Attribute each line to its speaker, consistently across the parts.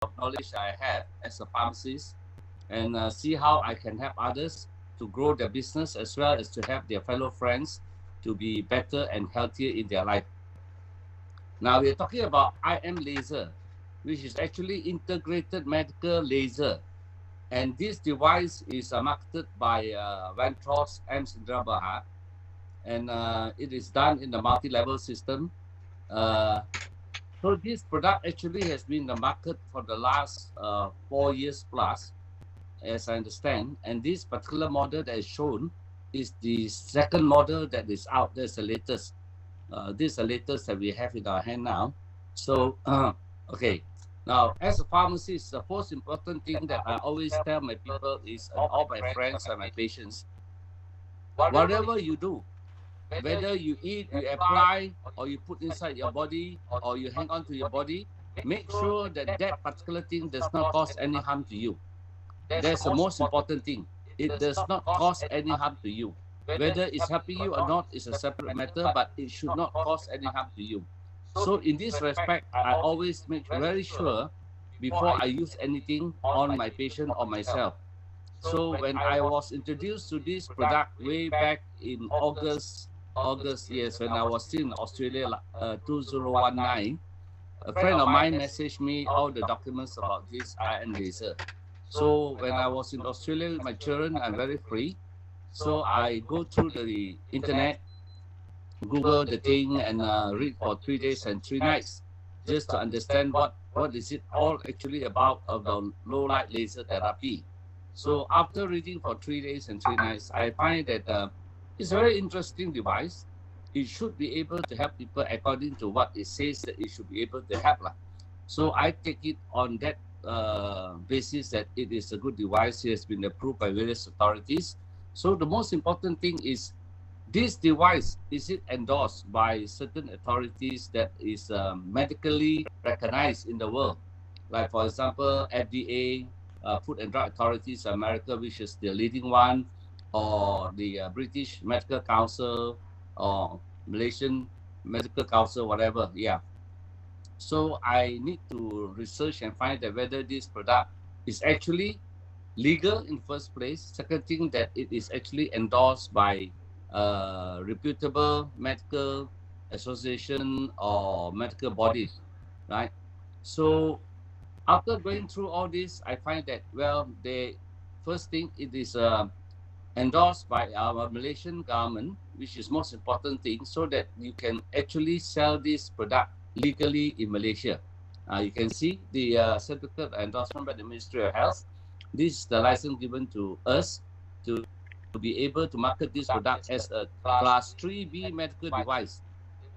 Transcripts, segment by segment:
Speaker 1: knowledge I have as a pharmacist, and see how I can help others to grow their business as well as to help their fellow friends to be better and healthier in their life. Now we're talking about IM laser, which is actually integrated medical laser. And this device is marketed by Vantros IM Laser, and it is done in the multi-level system. Uh, so this product actually has been in the market for the last 4 years plus, as I understand. And this particular model that is shown is the second model that is out. That's the latest. This is the latest that we have in our hand now. So, okay. Now, as a pharmacist, the most important thing that I always tell my people is, and all my friends and my patients, whatever you do, whether you eat, you apply, or you put inside your body, or you hang on to your body, make sure that that particular thing does not cause any harm to you. That's the most important thing. It does not cause any harm to you. Whether it's helping you or not is a separate matter, but it should not cause any harm to you. So in this respect, I always make very sure before I use anything on my patient or myself. So when I was introduced to this product way back in August, yes, when I was still in Australia, 2019, a friend of mine messaged me all the documents about this iron laser. So when I was in Australia with my children, I'm very free. So I go through the internet, Google the thing, and read for 3 days and 3 nights, just to understand what is it all actually about of the low light laser therapy. So after reading for 3 days and 3 nights, I find that it's a very interesting device. It should be able to help people according to what it says that it should be able to help. So I take it on that basis that it is a good device. It has been approved by various authorities. So the most important thing is, this device, is it endorsed by certain authorities that is medically recognized in the world? Like, for example, FDA, Food and Drug Authorities America, which is the leading one, or the British Medical Council, or Malaysian Medical Council, whatever. Yeah. So I need to research and find that whether this product is actually legal in first place. Second thing, that it is actually endorsed by reputable medical association or medical bodies, right? So after going through all this, I find that, well, the first thing, it is endorsed by our Malaysian government, which is most important thing, so that you can actually sell this product legally in Malaysia. You can see the certificate endorsement by the Ministry of Health. This is the license given to us to be able to market this product as a class 3B medical device.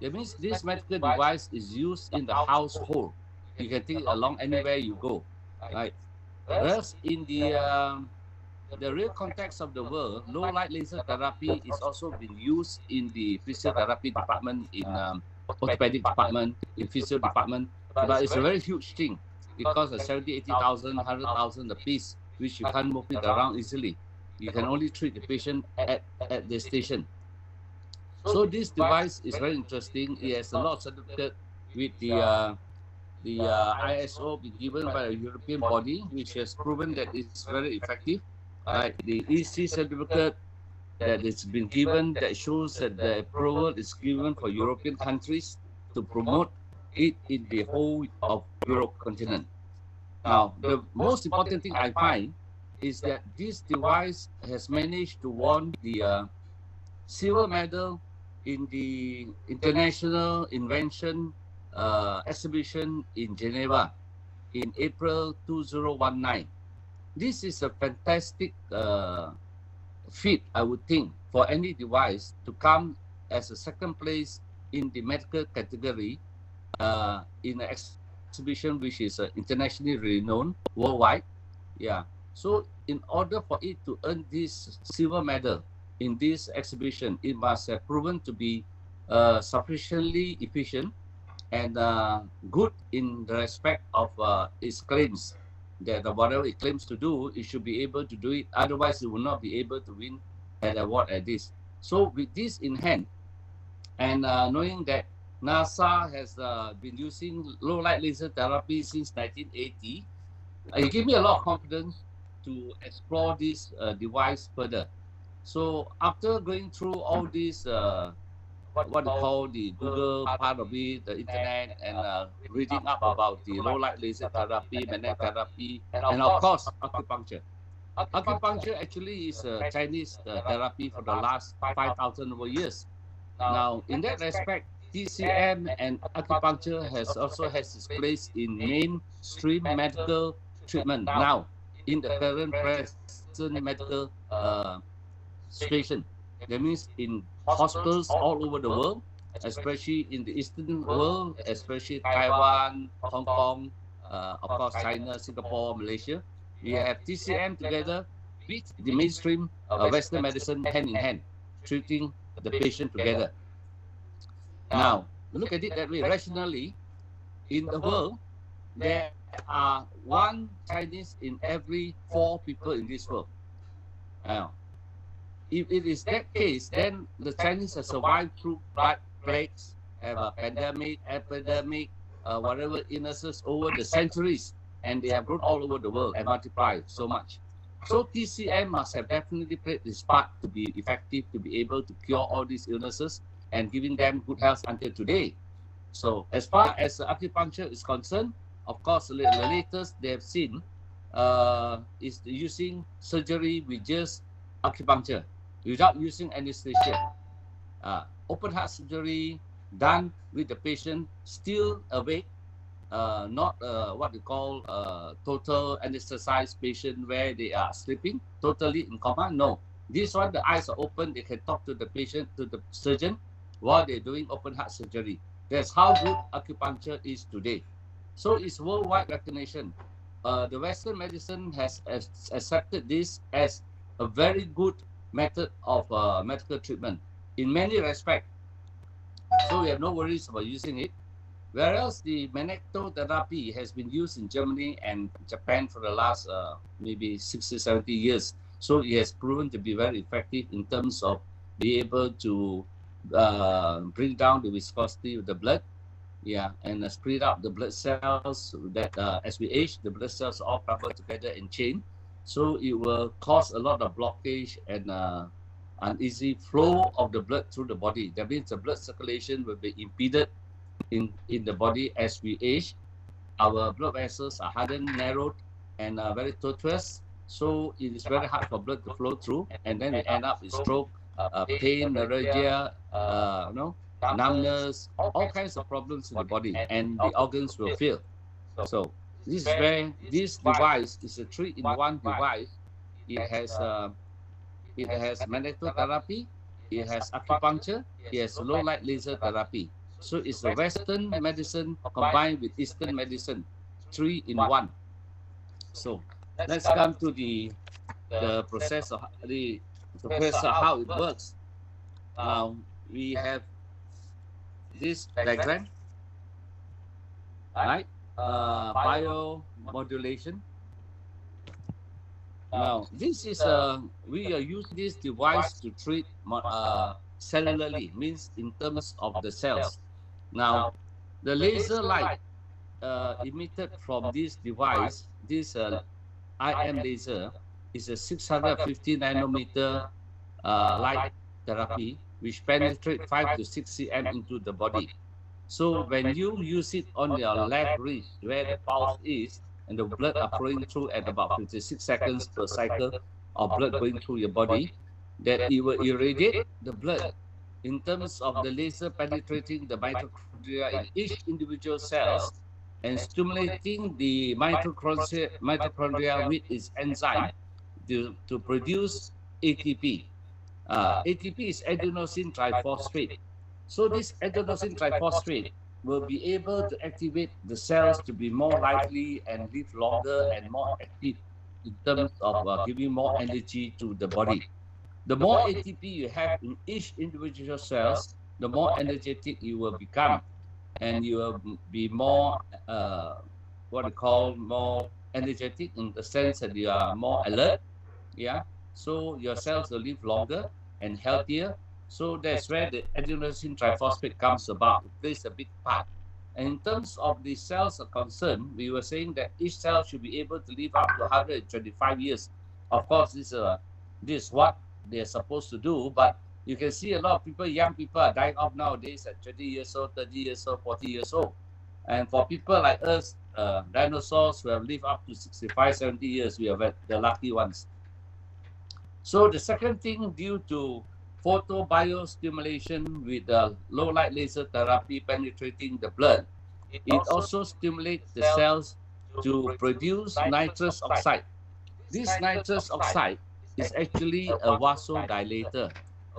Speaker 1: That means this medical device is used in the household. You can take it along anywhere you go, right? Whereas in the real context of the world, low light laser therapy is also being used in the physiotherapy department, in orthopedic department, in physio department. But it's a very huge thing. It costs 70, 80,000, 100,000 a piece, which you can't move it around easily. You can only treat the patient at the station. So this device is very interesting. It has a lot of certificate with the ISO be given by a European body, which has proven that it's very effective. Like the EC certificate that it's been given, that shows that the approval is given for European countries to promote it in the whole of Europe continent. Now, the most important thing I find is that this device has managed to win the silver medal in the International Invention exhibition in Geneva in April 2019. This is a fantastic feat, I would think, for any device to come as a second place in the medical category in an exhibition which is internationally renowned worldwide. Yeah. So in order for it to earn this silver medal in this exhibition, it must have proven to be sufficiently efficient and good in the respect of its claims, that whatever it claims to do, it should be able to do it. Otherwise, it will not be able to win an award at this. So with this in hand, and knowing that NASA has been using low light laser therapy since 1980, It gave me a lot of confidence to explore this device further. So after going through all these, what they call the Google part of it, the internet, and reading up about the low light laser therapy, magnetic therapy, and of course acupuncture. Acupuncture actually is a Chinese therapy for the last 5,000 over years. Now, in that respect, TCM and acupuncture has its place in mainstream medical treatment now in the current present medical situation. That means in hospitals all over the world, especially in the Eastern world, especially Taiwan, Hong Kong, of course China, Singapore, Malaysia. We have TCM together with the mainstream Western medicine hand in hand, treating the patient together. Now, look at it that way. Rationally, in the world, there are one Chinese in every 4 people in this world. Now, if it is that case, then the Chinese have survived through blood plagues, have a pandemic, epidemic, whatever illnesses over the centuries, and they have grown all over the world and multiplied so much. So TCM must have definitely played its part to be effective, to be able to cure all these illnesses and giving them good health until today. So as far as acupuncture is concerned, of course, the latest they have seen is using surgery with just acupuncture without using anesthesia. Open heart surgery done with the patient still awake, not what we call total anesthetized patient where they are sleeping, totally in coma. No, this one the eyes are open, they can talk to the patient, to the surgeon while they're doing open heart surgery. That's how good acupuncture is today. So it's worldwide recognition. The Western medicine has accepted this as a very good method of medical treatment in many respects. So we have no worries about using it. Whereas the magnetotherapy has been used in Germany and Japan for the last maybe 60, 70 years. So it has proven to be very effective in terms of being able to bring down the viscosity of the blood, and speed up the blood cells that as we age, the blood cells all couple together in chain. So it will cause a lot of blockage and uneasy flow of the blood through the body. That means the blood circulation will be impeded in the body as we age. Our blood vessels are hardened, narrowed, and very tortuous. So it is very hard for blood to flow through, and then we end up with stroke, pain, neuralgia, numbness, all kinds of problems in the body, and the organs will fail. So this is where this device is a three-in-one device. It has magnetotherapy, it has acupuncture, it has low light laser therapy. So it's a Western medicine combined with Eastern medicine, three in one. So let's come to the process of how it works. Now we have this diagram, right? Biomodulation. Now this is we are using this device to treat cellularly, means in terms of the cells. Now the laser light emitted from this device, this IM laser, is a 650 nanometer light therapy, which penetrates 5 to 6 cm into the body. So when you use it on your left wrist, where the pulse is, and the blood are flowing through at about 56 seconds per cycle of blood going through your body, that it will irradiate the blood in terms of the laser penetrating the mitochondria in each individual cells and stimulating the mitochondria with its enzyme to produce ATP. ATP is adenosine triphosphate. So this adenosine triphosphate will be able to activate the cells to be more lively and live longer and more active in terms of giving more energy to the body. The more ATP you have in each individual cells, the more energetic you will become, and you will be more what we call more energetic in the sense that you are more alert. So your cells will live longer and healthier. So that's where the adenosine triphosphate comes about. It plays a big part. And in terms of the cells are concerned, we were saying that each cell should be able to live up to 125 years. Of course, this is what they're supposed to do, but you can see a lot of people, young people are dying off nowadays at 20 years old, 30 years old, 40 years old. And for people like us, dinosaurs who have lived up to 65, 70 years, we are the lucky ones. So the second thing, due to photobiostimulation with the low light laser therapy penetrating the blood, it also stimulates the cells to produce nitrous oxide. This nitrous oxide is actually a vasodilator.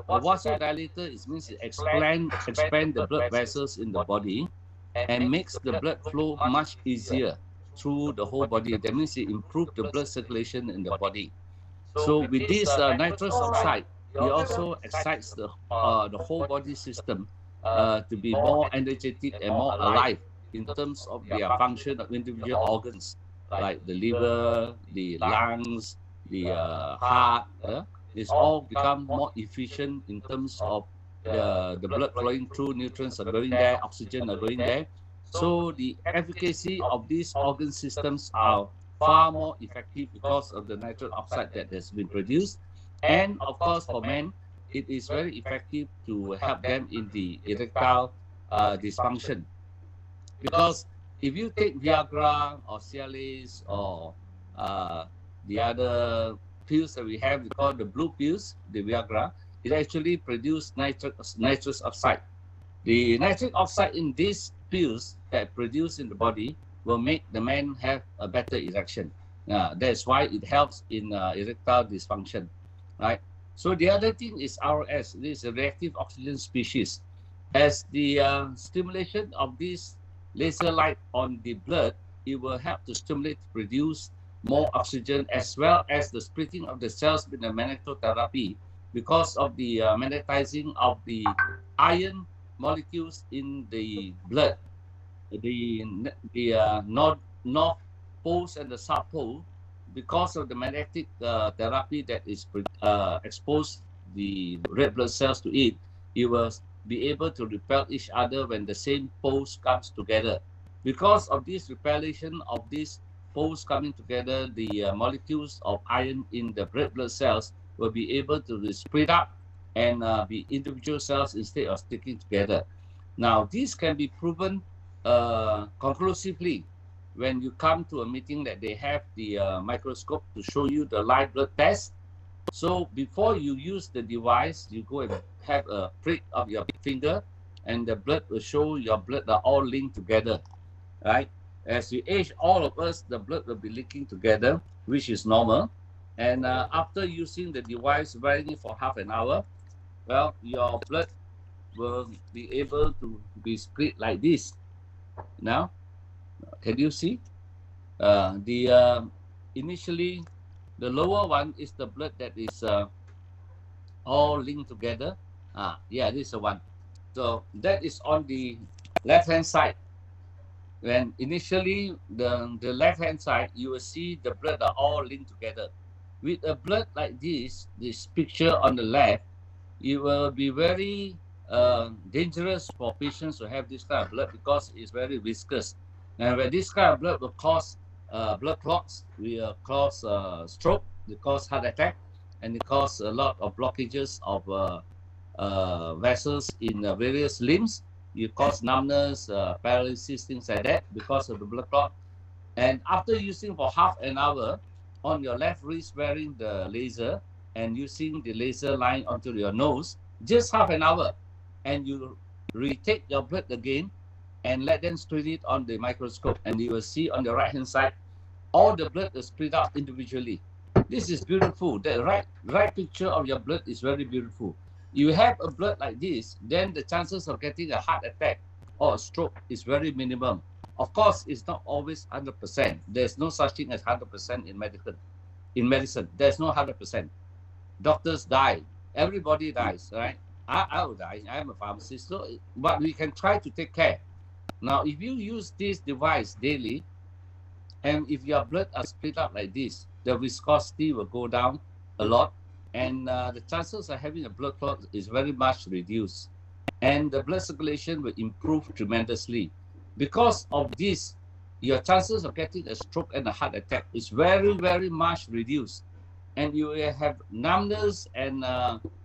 Speaker 1: A vasodilator means it expand the blood vessels in the body and makes the blood flow much easier through the whole body. That means it improves the blood circulation in the body. So with this nitrous oxide, it also excites the whole body system to be more energetic and more alive in terms of their function of individual organs like the liver, the lungs, the heart. It's all become more efficient in terms of the blood flowing through, nutrients are going there, oxygen are going there. So the efficacy of these organ systems are far more effective because of the nitrous oxide that has been produced. And of course, for men, it is very effective to help them in the erectile dysfunction. Because if you take Viagra or Cialis or the other pills that we have, we call the blue pills, the Viagra, it actually produces nitrous oxide. The nitric oxide in these pills that produce in the body will make the man have a better erection. That's why it helps in erectile dysfunction, right? So the other thing is RS. This is a reactive oxygen species. As the stimulation of this laser light on the blood, it will help to stimulate to produce more oxygen, as well as the splitting of the cells with the magnetotherapy because of the magnetizing of the iron molecules in the blood. The north poles and the south pole, because of the magnetic therapy that is exposed the red blood cells to it, it will be able to repel each other when the same poles comes together. Because of this repellation of these poles coming together, the molecules of iron in the red blood cells will be able to split up and be individual cells instead of sticking together. Now, this can be proven conclusively when you come to a meeting that they have the microscope to show you the live blood test. So before you use the device, you go and have a prick of your finger, and the blood will show your blood are all linked together, right? As you age, all of us, the blood will be linking together, which is normal. And after using the device, wearing it for half an hour, well, your blood will be able to be split like this. Now, can you see? Initially, the lower one is the blood that is all linked together. Yeah, this is the one. So that is on the left-hand side. When initially the left-hand side, you will see the blood are all linked together. With a blood like this picture on the left, it will be very dangerous for patients to have this kind of blood because it's very viscous. And when this kind of blood will cause blood clots, will cause stroke, it cause heart attack, and it cause a lot of blockages of vessels in various limbs. You cause numbness, paralysis, things like that because of the blood clot. And after using for half an hour on your left wrist wearing the laser and using the laser line onto your nose, just half an hour, and you retake your blood again and let them screen it on the microscope, and you will see on the right hand side all the blood is split up individually. This is beautiful. The right picture of your blood is very beautiful. You have a blood like this, then the chances of getting a heart attack or a stroke is very minimum. Of course, it's not always 100%. There's no such thing as 100% in medicine. In medicine, there's no 100%. Doctors die. Everybody dies, right? I will die. I am a pharmacist, so but we can try to take care. Now, if you use this device daily, and if your blood are split up like this, the viscosity will go down a lot, and the chances of having a blood clot is very much reduced, and the blood circulation will improve tremendously. Because of this, your chances of getting a stroke and a heart attack is very, very much reduced. And you will have numbness and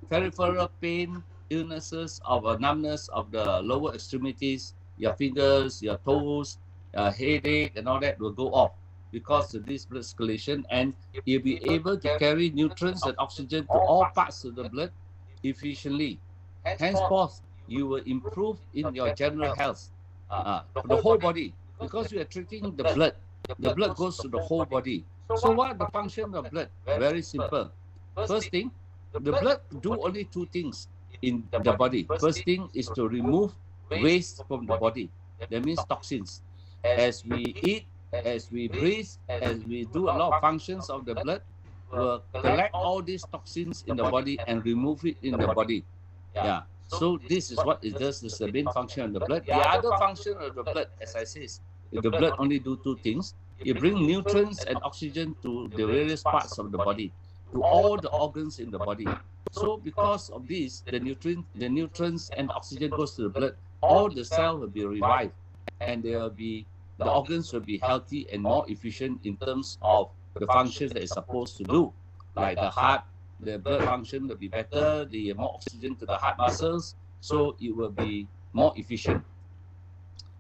Speaker 1: peripheral pain, illnesses of numbness of the lower extremities, your fingers, your toes, headache, and all that will go off because of this blood circulation, and you'll be able to carry nutrients and oxygen to all parts of the blood efficiently. Henceforth, you will improve in your general health for the whole body because you are treating the blood. The blood goes to the whole body. So what are the function of blood? Very simple. First thing, the blood do only two things in the body. First thing is to remove waste from the body. That means toxins. As we eat, as we breathe, as we do a lot of functions of the blood, will collect all these toxins in the body and remove it in the body. Yeah. So this is what it does. This is the main function of the blood. The other function of the blood, as I said, the blood only do two things. It brings nutrients and oxygen to the various parts of the body, to all the organs in the body. So because of this, the nutrients and oxygen goes to the blood, all the cells will be revived, and the organs will be healthy and more efficient in terms of the functions that it's supposed to do, like the heart. The blood function will be better, the more oxygen to the heart muscles, so it will be more efficient.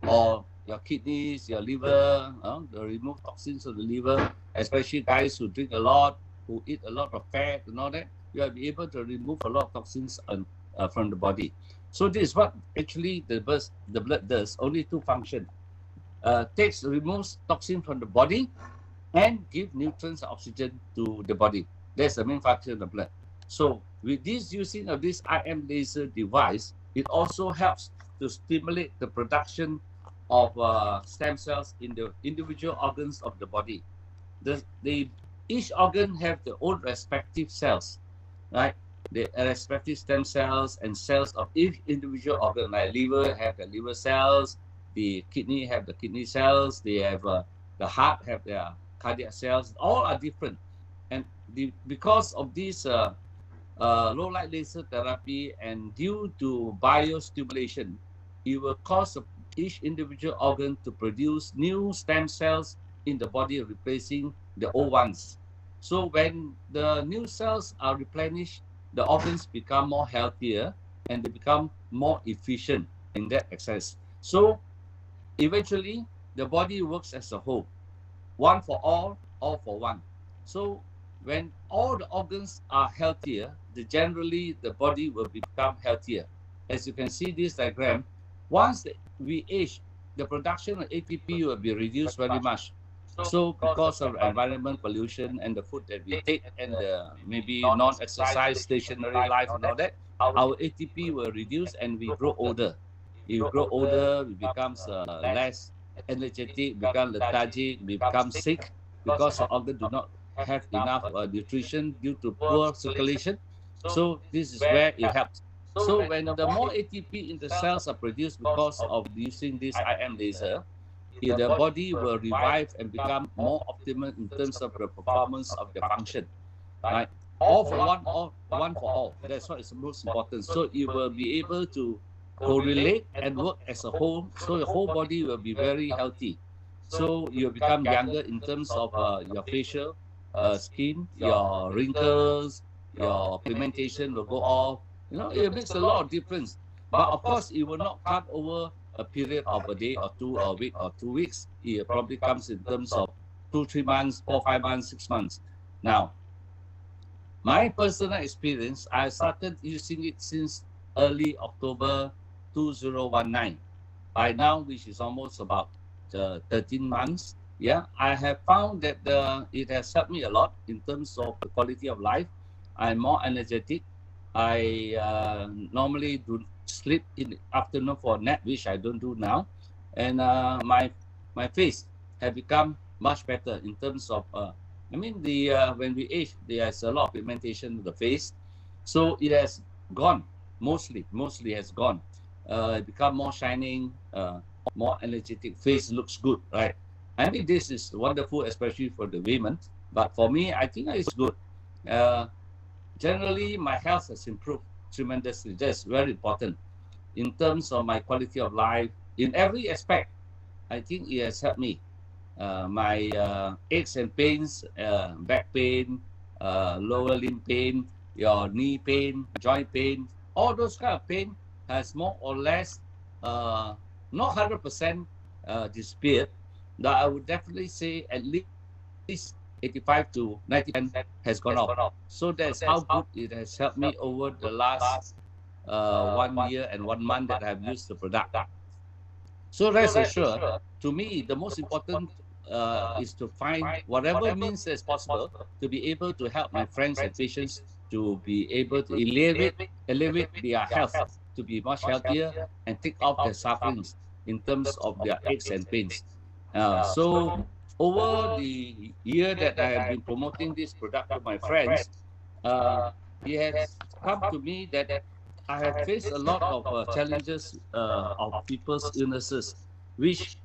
Speaker 1: Or your kidneys, your liver, the remove toxins of the liver, especially guys who drink a lot, who eat a lot of fat and all that, you will be able to remove a lot of toxins from the body. So this is what actually the blood does, only two functions. Removes toxin from the body and give nutrients and oxygen to the body. That's the main function of the blood. So with this using of this IM laser device, it also helps to stimulate the production of stem cells in the individual organs of the body. Each organ have their own respective cells, right? The respective stem cells and cells of each individual organ, like liver have the liver cells, the kidney have the kidney cells, they have the heart have their cardiac cells. All are different, and because of this low light laser therapy and due to biostimulation, it will cause each individual organ to produce new stem cells in the body, replacing the old ones. So when the new cells are replenished, the organs become more healthier and they become more efficient in that access. So eventually, the body works as a whole, one for all for one. So when all the organs are healthier, generally the body will become healthier. As you can see this diagram, once we age, the production of ATP will be reduced very much. So because of environment pollution and the food that we take and the maybe non-exercise stationary life and all that, our ATP will reduce and we grow older. If we grow older, we become less energetic, become lethargic, become sick because our organs do not have enough nutrition due to poor circulation. So this is where it helps. So when the more ATP in the cells are produced because of using this IM laser, the body will revive and become more optimal in terms of the performance of the function, right? All for one, one for all. That's what is most important. So it will be able to correlate and work as a whole. So your whole body will be very healthy. So you become younger in terms of your facial skin, your wrinkles, your pigmentation will go off. It makes a lot of difference. But of course, it will not come over a period of a day or two, or a week or 2 weeks. It probably comes in terms of 2, 3 months, 4, 5 months, 6 months. Now, my personal experience, I started using it since early October 2019. By now, which is almost about 13 months, yeah, I have found that it has helped me a lot in terms of the quality of life. I'm more energetic. I normally do sleep in the afternoon for a nap, which I don't do now. And my face has become much better in terms of when we age, there's a lot of pigmentation in the face, so it has gone. Mostly has gone. It become more shining, more energetic. Face looks good, right? I mean, this is wonderful, especially for the women. But for me, I think it's good. Uh, Generally, my health has improved tremendously. That's very important in terms of my quality of life in every aspect. I think it has helped me. My aches and pains, back pain, lower limb pain, your knee pain, joint pain, all those kind of pain has more or less not 100% disappeared. But I would definitely say at least 85 to 90% has gone off. So that's how good it has helped me over the last 1 year and 1 month that I've used the product. So rest assured, to me, the most important is to find whatever means as possible to be able to help my friends and patients to be able to elevate their health, to be much healthier and take off their sufferings in terms of their aches and pains. So over the year that I have been promoting this product to my friends, uh, it has come to me that I have faced a lot of challenges of people's illnesses, which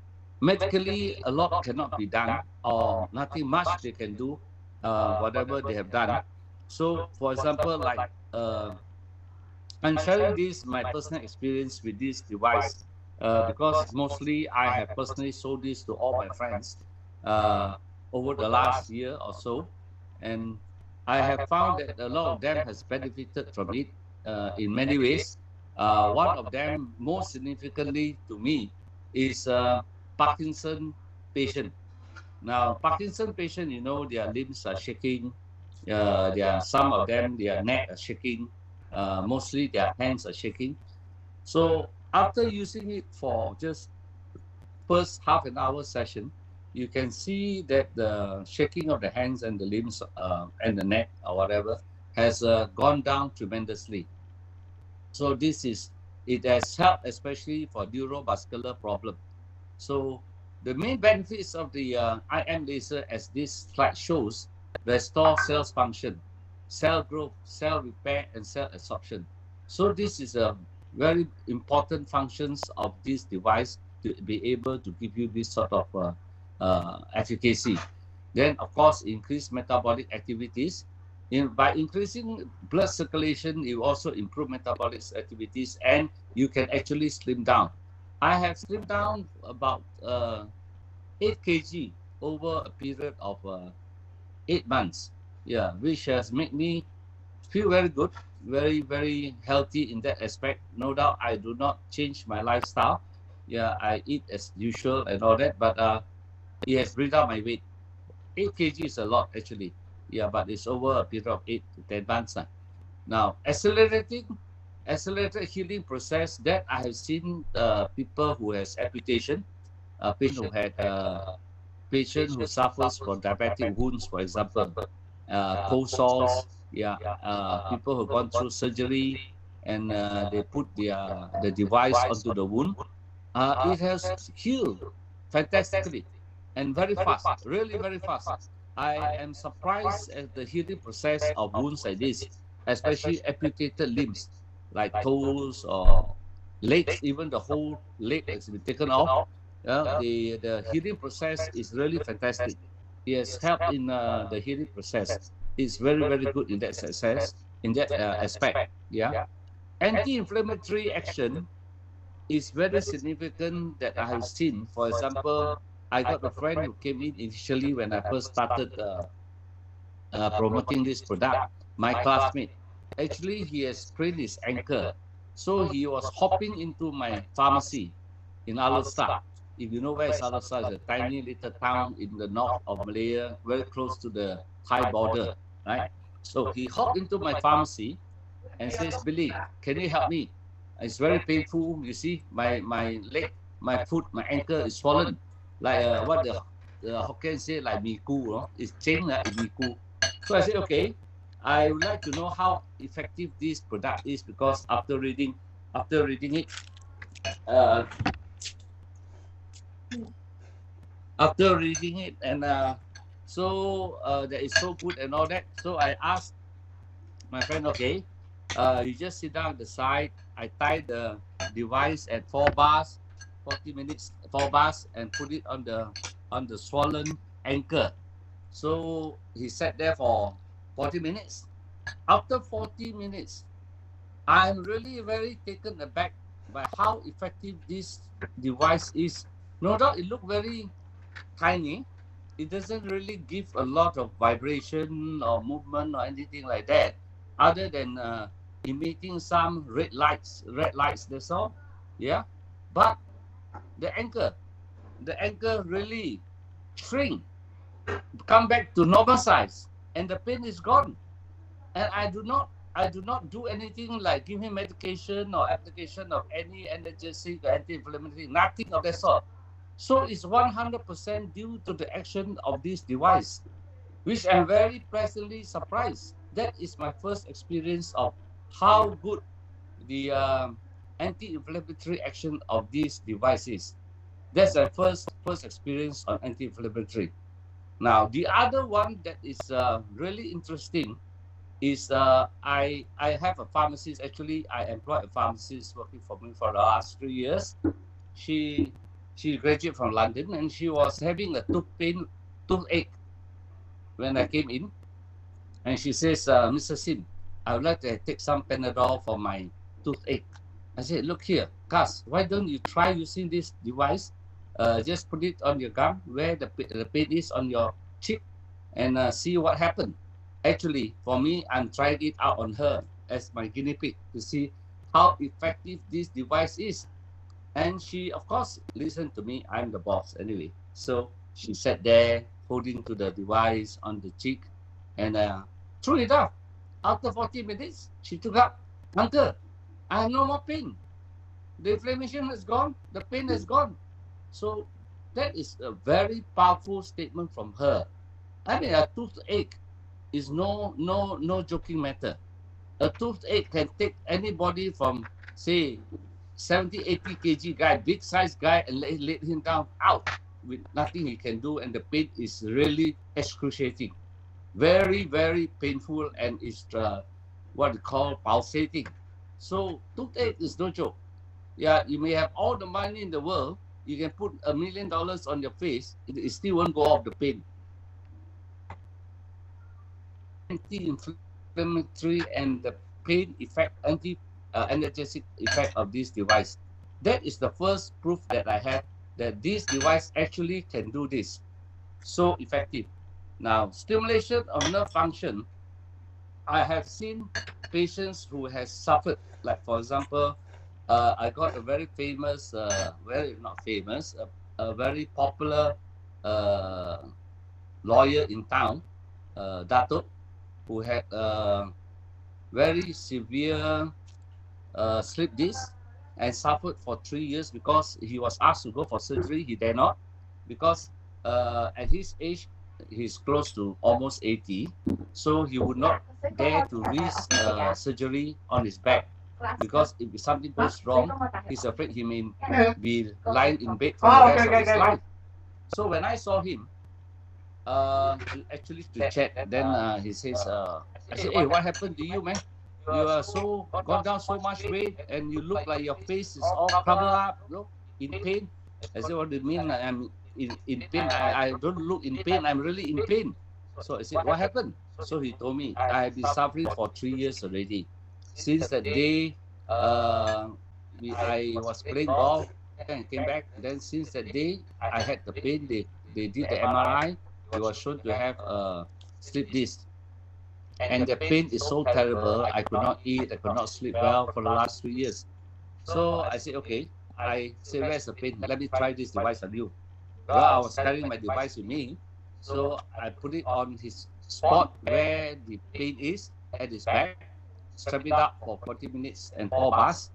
Speaker 1: medically a lot cannot be done or nothing much they can do, whatever they have done. So, for example, like I'm sharing this my personal experience with this device because mostly I have personally sold this to all my friends uh, over the last year or so, and I have found that a lot of them has benefited from it in many ways. One of them, most significantly to me, is Parkinson patient. Now, Parkinson patient, you know, their limbs are shaking. Some of them, their neck are shaking. Mostly their hands are shaking. So after using it for just first half an hour session, you can see that the shaking of the hands and the limbs and the neck or whatever has gone down tremendously. So it has helped especially for neurovascular problem. So the main benefits of the IM laser, as this slide shows, restore cells function, cell growth, cell repair, and cell absorption. So this is a very important functions of this device to be able to give you this sort of efficacy. Then, of course, increase metabolic activities. By increasing blood circulation, you also improve metabolic activities and you can actually slim down. I have slimmed down about 8 kg over a period of 8 months. Yeah, which has made me feel very good, very, very healthy in that aspect. No doubt I do not change my lifestyle. Yeah, I eat as usual and all that, but it has bring down my weight. 8 kg is a lot actually. Yeah, but it's over a period of 8 to 10 months. Now, accelerated healing process that I have seen people who has amputation, patient who suffers from diabetic wounds, for example, cold sores, yeah, people who gone through surgery and they put the device onto the wound. It has healed fantastically and very fast, really very fast. I am surprised at the healing process of wounds like this, especially amputated limbs like toes or legs, even the whole leg has been taken off. The healing process is really fantastic. It has helped in the healing process. It's very, very good in that success, in that aspect. Yeah. Anti-inflammatory action is very significant that I have seen. For example, I got a friend who came in initially when I first started promoting this product, my classmate. Actually, he has sprained his ankle. So he was hopping into my pharmacy in Alor. If you know where is Alor, it's a tiny little town in the north of Malaya, very close to the Thai border, right? So he hopped into my pharmacy and says, Billy, can you help me? It's very painful. You see, my leg, my foot, my ankle is swollen. Like what the Hokkien say, like miku, no? It's cheng, it's miku. So I said, okay, I would like to know how effective this product is because after reading it, uh, and that is so good and all that. So I asked my friend, okay, you just sit down at the side. I tie the device at 4 bars, 40 minutes, 4 bars, and put it on the swollen ankle. So he sat there for 40 minutes. After 40 minutes, I'm really very taken aback by how effective this device is. No doubt it looked very tiny. It doesn't really give a lot of vibration or movement or anything like that, other than emitting some red lights, that's all. Yeah. But the anchor really shrink, come back to normal size, and the pain is gone. And I do not do anything like give him medication or application of any analgesic or anti-inflammatory, nothing of that sort. So it's 100% due to the action of this device, which I'm very pleasantly surprised. That is my first experience of how good the anti-inflammatory action of these devices. That's my first experience on anti-inflammatory. Now, the other one that is really interesting is I have a pharmacist. Actually, I employ a pharmacist working for me for the last 3 years. She she graduated from London and she was having a toothache when I came in, and she says, Mr. Sim, I would like to take some Panadol for my toothache. I said, look here, Cass, why don't you try using this device? Just put it on your gum where the pain is on your cheek, and see what happens. Actually, for me, I'm trying it out on her as my guinea pig to see how effective this device is. And she, of course, listened to me. I'm the boss anyway. So she sat there holding to the device on the cheek, and true enough, after 40 minutes, she took up, Uncle, I have no more pain. The inflammation has gone, the pain has gone. So that is a very powerful statement from her. I mean, a toothache is no joking matter. A toothache can take anybody from, say, 70, 80 kg guy, big size guy, and let him down out with nothing he can do, and the pain is really excruciating. Very, very painful, and it's what we call pulsating. So toothache is no joke. Yeah, you may have all the money in the world, you can put $1 million on your face, it still won't go off the pain. Anti-inflammatory and the pain effect, analgesic effect of this device. That is the first proof that I have that this device actually can do this. So effective. Now, stimulation of nerve function. I have seen patients who has suffered, like for example, I got a very famous, very not famous, a very popular uh, lawyer in town, Dato, who had very severe sleep disc and suffered for 3 years because he was asked to go for surgery. He dare not because at his age, he's close to almost 80. So he would not dare to risk surgery on his back because if something goes wrong, he's afraid he may be lying in bed for the rest of his life. So when I saw him, to chat, then he says, I said, hey, what happened to you, man? You are so gone down so much weight, and you look like your face is all crumbled up, look, in pain. I said, what do you mean? I'm in pain. I don't look in pain. I'm really in pain. So I said, what happened? So he told me, I have been suffering for 3 years already. Since that day, uh, I was playing golf and came back. Then since that day, I had the pain. They did the MRI. He was shown to have a sleep disc. And the pain is so terrible. I could not eat. I could not sleep well for the last 3 years. So I said, okay. I said, where's the pain? Let me try this device on you. Well, I was carrying my device with me. So I put it on his spot where the pain is at his back, strap it up for 40 minutes and 4 bars.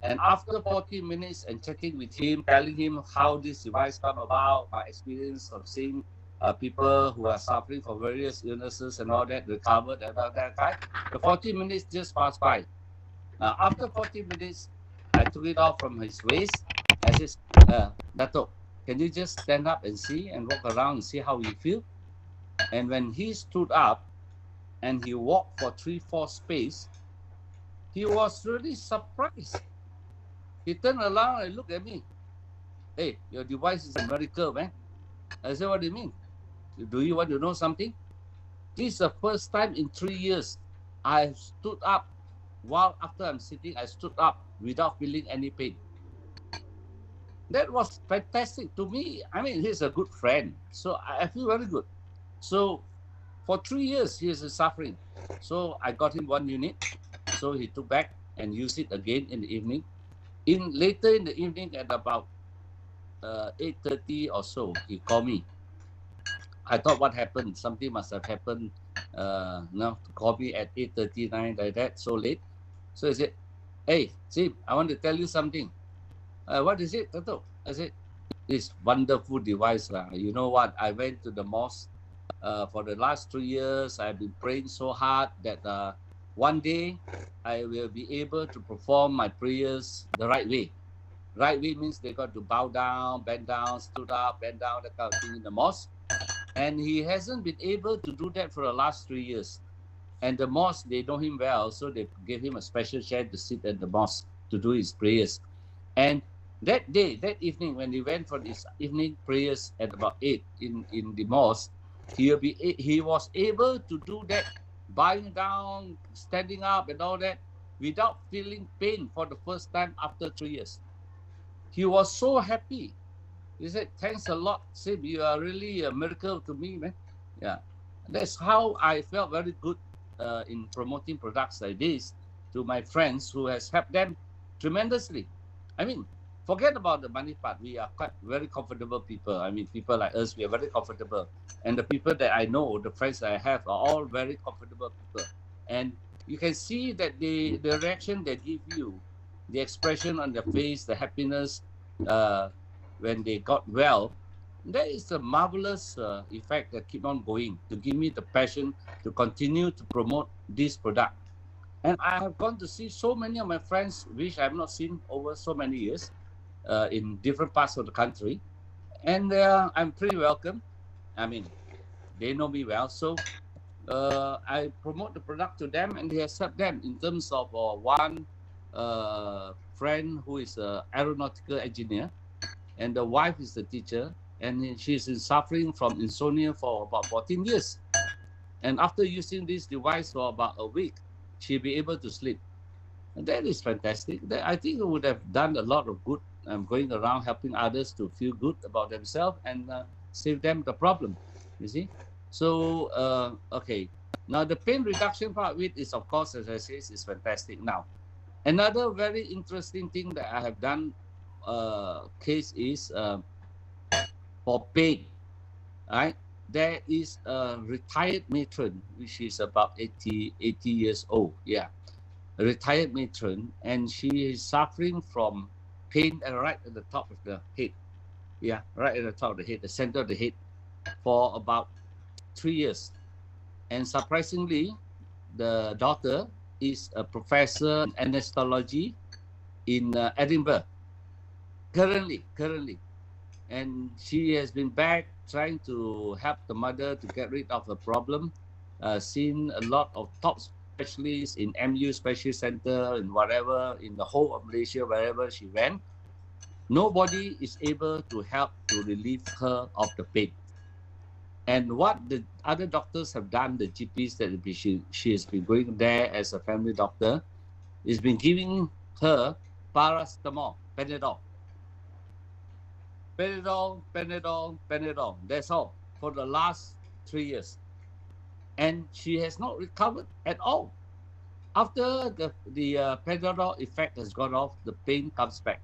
Speaker 1: And after 40 minutes and chatting with him, telling him how this device come about, my experience of seeing people who are suffering from various illnesses and all that, recovered and all that time, the 40 minutes just passed by. After 40 minutes, I took it off from his waist. I said, Dato, can you just stand up and see and walk around and see how you feel? And when he stood up and he walked for 3-4 space, he was really surprised. He turned around and looked at me. Hey, your device is a miracle, man. I said, what do you mean? Do you want to know something? This is the first time in 3 years I stood up while after I'm sitting, I stood up without feeling any pain. That was fantastic to me. I mean, he's a good friend, so I feel very good. So for 3 years, he is suffering. So I got him one unit. So he took back and used it again in the evening. Later in the evening at about 8:30 or so, he called me. I thought what happened? Something must have happened. To call me at 8:39 like that, so late. So he said, "Hey, Sim, I want to tell you something." What is it, Tato? I said, "This wonderful device, lah. You know what? I went to the mosque. For the last 3 years, I've been praying so hard that one day I will be able to perform my prayers the right way. Right way means they got to bow down, bend down, stood up, bend down, that kind of thing in the mosque. And he hasn't been able to do that for the last 3 years. And the mosque, they know him well, so they gave him a special chair to sit at the mosque to do his prayers. And that day, that evening, when he went for his evening prayers at about 8 in the mosque, he was able to do that, bowing down, standing up, and all that without feeling pain for the first time after 3 years. He was so happy. He said, "Thanks a lot, Sim. You are really a miracle to me, man." Yeah. That's how I felt very good in promoting products like this to my friends who has helped them tremendously. I mean, forget about the money part. We are quite very comfortable people. I mean, people like us, we are very comfortable. And the people that I know, the friends that I have, are all very comfortable people. And you can see that the reaction they give you, the expression on their face, the happiness, uh, when they got well, that is a marvelous effect that keep on going to give me the passion to continue to promote this product. And I have gone to see so many of my friends, which I have not seen over so many years, in different parts of the country, and I'm pretty welcome. I mean, they know me well, so I promote the product to them, and they accept them. In terms of one friend who is an aeronautical engineer, and the wife is the teacher, and she's been suffering from insomnia for about 14 years. And after using this device for about a week, she'll be able to sleep. And that is fantastic. I think it would have done a lot of good. Going around helping others to feel good about themselves and save them the problem. You see? So, okay. Now, the pain reduction part of it is, of course, as I say, is fantastic. Now, another very interesting thing that I have done case is for pain, right? There is a retired matron, which is about 80 years old. Yeah, a retired matron, and she is suffering from pain right at the top of the head. Yeah, right at the top of the head, the center of the head, for about 3 years. And surprisingly, the daughter is a professor in anesthesiology in Edinburgh currently. And she has been back trying to help the mother to get rid of the problem. Seen a lot of top specialists in MU Specialist Center and whatever in the whole of Malaysia, wherever she went. Nobody is able to help to relieve her of the pain. And what the other doctors have done, the GPs that she has been going there as a family doctor, is been giving her paracetamol, Panadol. Panadol. That's all for the last 3 years, and she has not recovered at all. After the Panadol effect has gone off, the pain comes back.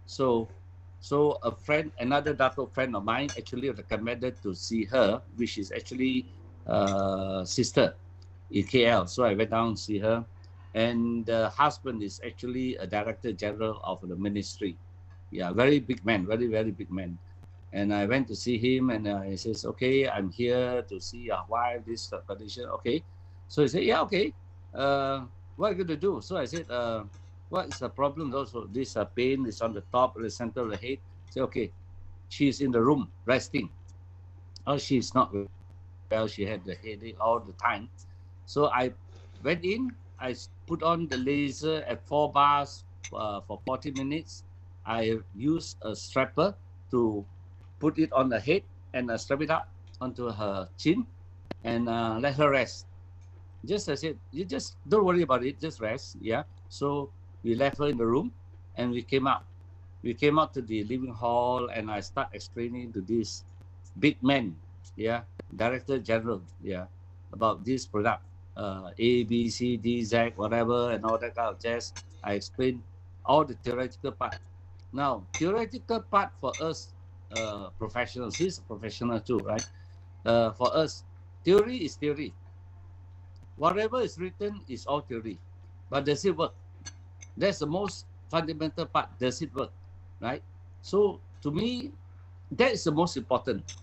Speaker 1: So, so another doctor friend of mine, actually recommended to see her, which is actually sister in KL. So I went down to see her, and the husband is actually a director general of the ministry. Yeah, very big man, very very big man. And I went to see him, and he says, "Okay, I'm here to see your wife. This condition, okay." So he said, "Yeah, okay. What are you going to do?" So I said, "What is the problem? Also, this pain is on the top, the center of the head." Say, "Okay, she's in the room resting. Oh, she's not well. She had the headache all the time." So I went in. Put on the laser at 4 bars for 40 minutes. I used a strapper to put it on the head and strap it up onto her chin and let her rest. Just I said, you just don't worry about it, just rest. Yeah. So we left her in the room and we came out. We came out to the living hall, and I start explaining to this big man, yeah, director general, yeah, about this product, A, B, C, D, Z, whatever, and all that kind of jazz. I explained all the theoretical part. Now, theoretical part for us, professionals, he's a professional too, right? For us, theory is theory. Whatever is written is all theory. But does it work? That's the most fundamental part. Does it work? Right? So to me, that is the most important.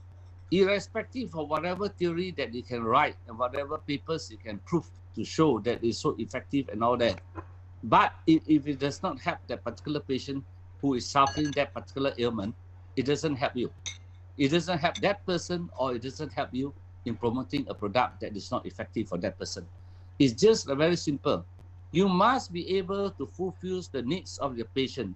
Speaker 1: Irrespective of whatever theory that you can write and whatever papers you can prove to show that it's so effective and all that. But if it does not help that particular patient who is suffering that particular ailment, it doesn't help you. It doesn't help that person, or it doesn't help you in promoting a product that is not effective for that person. It's just very simple. You must be able to fulfill the needs of your patient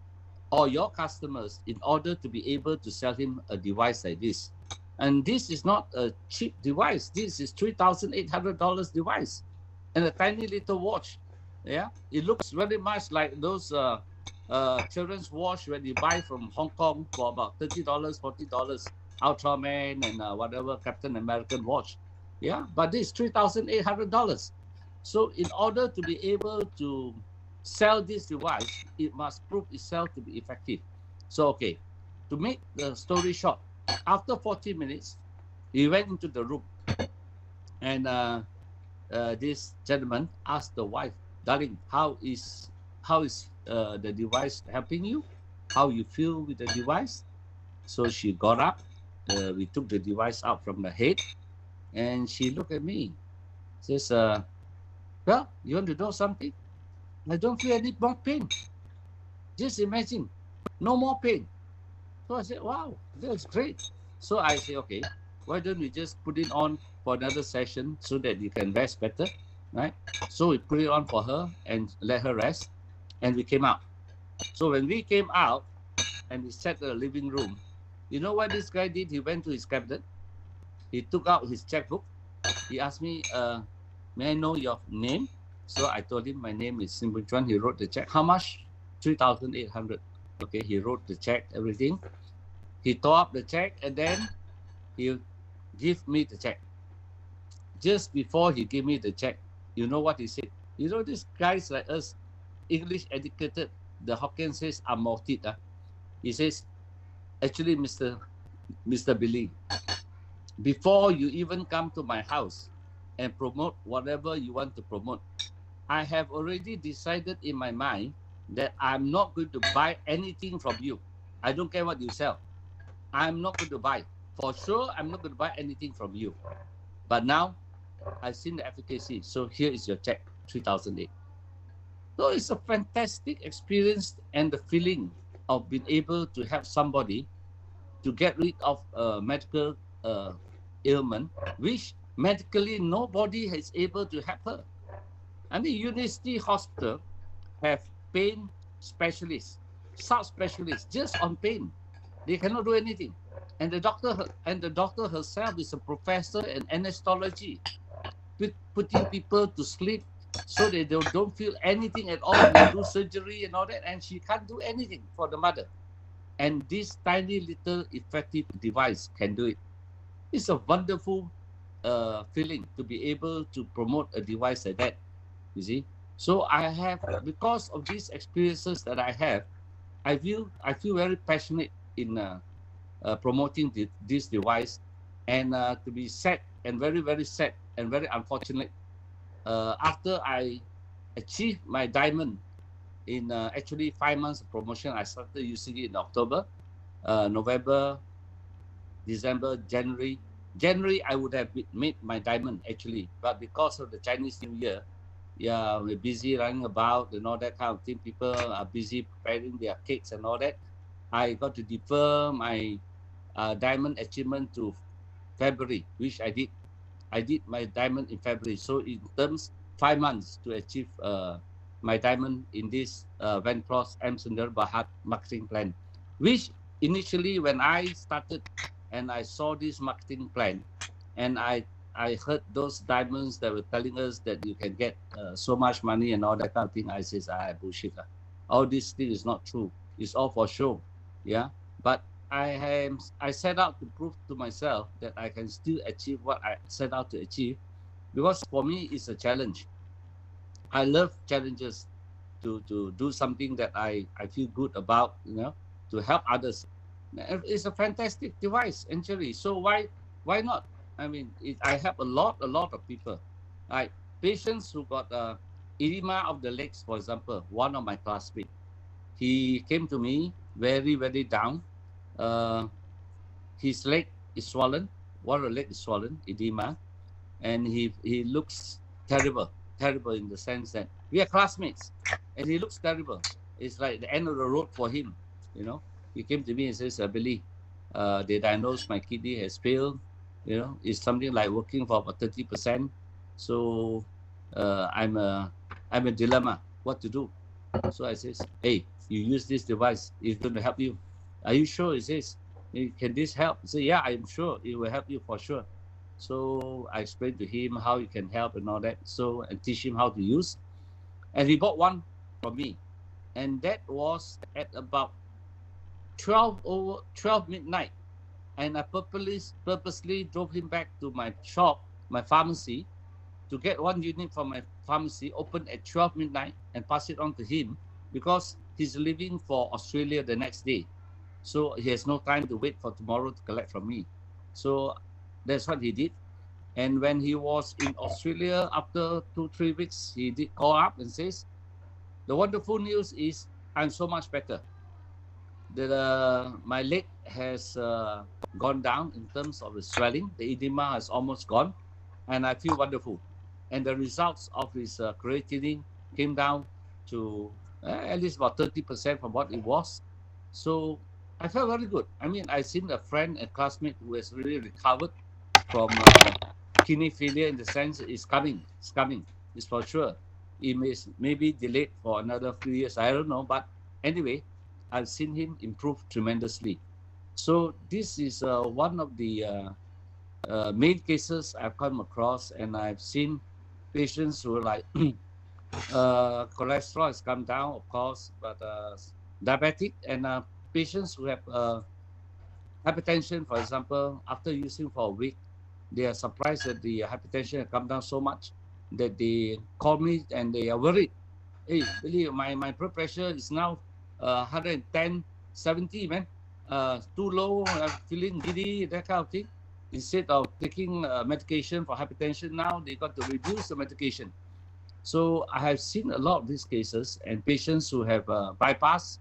Speaker 1: or your customers in order to be able to sell him a device like this. And this is not a cheap device. This is $3,800 device and a tiny little watch. Yeah, it looks very much like those children's watch when you buy from Hong Kong for about $30, $40. Ultraman and whatever Captain American watch. Yeah, but this is $3,800. So in order to be able to sell this device, it must prove itself to be effective. So okay, to make the story short, after 40 minutes, we went into the room, and this gentleman asked the wife, "Darling, how is the device helping you? How you feel with the device?" So she got up. We took the device out from the head, and she looked at me. Says, "Well, you want to know something? I don't feel any more pain. Just imagine, no more pain." So I said, "Wow, that's great." So I said, "Okay, why don't we just put it on for another session so that you can rest better, right?" So we put it on for her and let her rest, and we came out. So when we came out and we sat in the living room, you know what this guy did? He went to his cabinet. He took out his checkbook. He asked me, "May I know your name?" So I told him my name is Simple Chuan. He wrote the check. How much? 3,800. Okay, he wrote the check, everything. He tore up the check, and then he give me the check. Just before he gave me the check, you know what he said? You know, these guys like us, English educated, the Hokkien says, "amortit." He says, "Actually, Mr. Billy, before you even come to my house and promote whatever you want to promote, I have already decided in my mind that I'm not going to buy anything from you. I don't care what you sell. I'm not going to buy. For sure, I'm not going to buy anything from you. But now, I've seen the efficacy. So here is your check, 3,008." So it's a fantastic experience, and the feeling of being able to help somebody to get rid of a medical ailment, which medically nobody is able to help her. I mean, University Hospital have pain specialists, subspecialists just on pain. They cannot do anything. And the doctor herself is a professor in anesthesiology, putting people to sleep so they don't feel anything at all. We do surgery and all that, and she can't do anything for the mother. And this tiny little effective device can do it. It's a wonderful feeling to be able to promote a device like that. You see, so I have, because of these experiences that I have, I feel very passionate in promoting this device, and to be sad and very very sad and very unfortunate, after I achieved my diamond in actually 5 months of promotion. I started using it in October, November, December, January. January, I would have made my diamond actually, but because of the Chinese New Year, yeah, we're busy running about and all that kind of thing. People are busy preparing their cakes and all that. I got to defer my diamond achievement to February, which I did. I did my diamond in February. So in terms, 5 months to achieve my diamond in this Vantros M Bahat marketing plan, which initially when I started and I saw this marketing plan, and I heard those diamonds that were telling us that you can get so much money and all that kind of thing. I says, bullshit. All this thing is not true. It's all for show. Yeah, but I set out to prove to myself that I can still achieve what I set out to achieve, because for me it's a challenge. I love challenges, to do something that I feel good about, to help others. It's a fantastic device actually. So why not? I mean, I help a lot of people, like patients who got edema of the legs, for example. One of my classmates, he came to me very down. Uh, his leg is swollen. One of the leg is swollen, edema, and he looks terrible in the sense that we are classmates, and he looks terrible. It's like the end of the road for him. You know, he came to me and says, "Billy, they diagnosed my kidney has failed. It's something like working for about 30%. So uh, I'm a I'm a dilemma. What to do?" So I says, "Hey, you use this device. It's going to help you. Are you sure?" He says, "Hey, can this help?" I say, "Yeah, I'm sure it will help you for sure." So I explained to him how it can help and all that. So and teach him how to use. And he bought one from me. And that was at about 12 midnight. And I purposely drove him back to my shop, my pharmacy, to get one unit from my pharmacy, open at 12 midnight, and pass it on to him, because he's leaving for Australia the next day. So he has no time to wait for tomorrow to collect from me. So that's what he did. And when he was in Australia after 2 3 weeks, he did call up and says, "The wonderful news is I'm so much better. My leg has gone down in terms of the swelling. The edema has almost gone, and I feel wonderful." And the results of his creatinine came down to at least about 30% from what it was. So I felt very good. I mean, I seen a friend, a classmate who has really recovered from kidney failure, in the sense it's coming. It's coming. It's for sure. It may be delayed for another few years. I don't know. But anyway, I've seen him improve tremendously. So this is one of the main cases I've come across, and I've seen patients who are like cholesterol has come down, of course, but diabetic, and patients who have hypertension, for example, after using for a week, they are surprised that the hypertension has come down so much that they call me and they are worried. "Hey, Billy, my blood pressure is now 110, 70, man. Too low, I'm feeling giddy, that kind of thing." Instead of taking medication for hypertension, now they got to reduce the medication. So I have seen a lot of these cases, and patients who have bypass,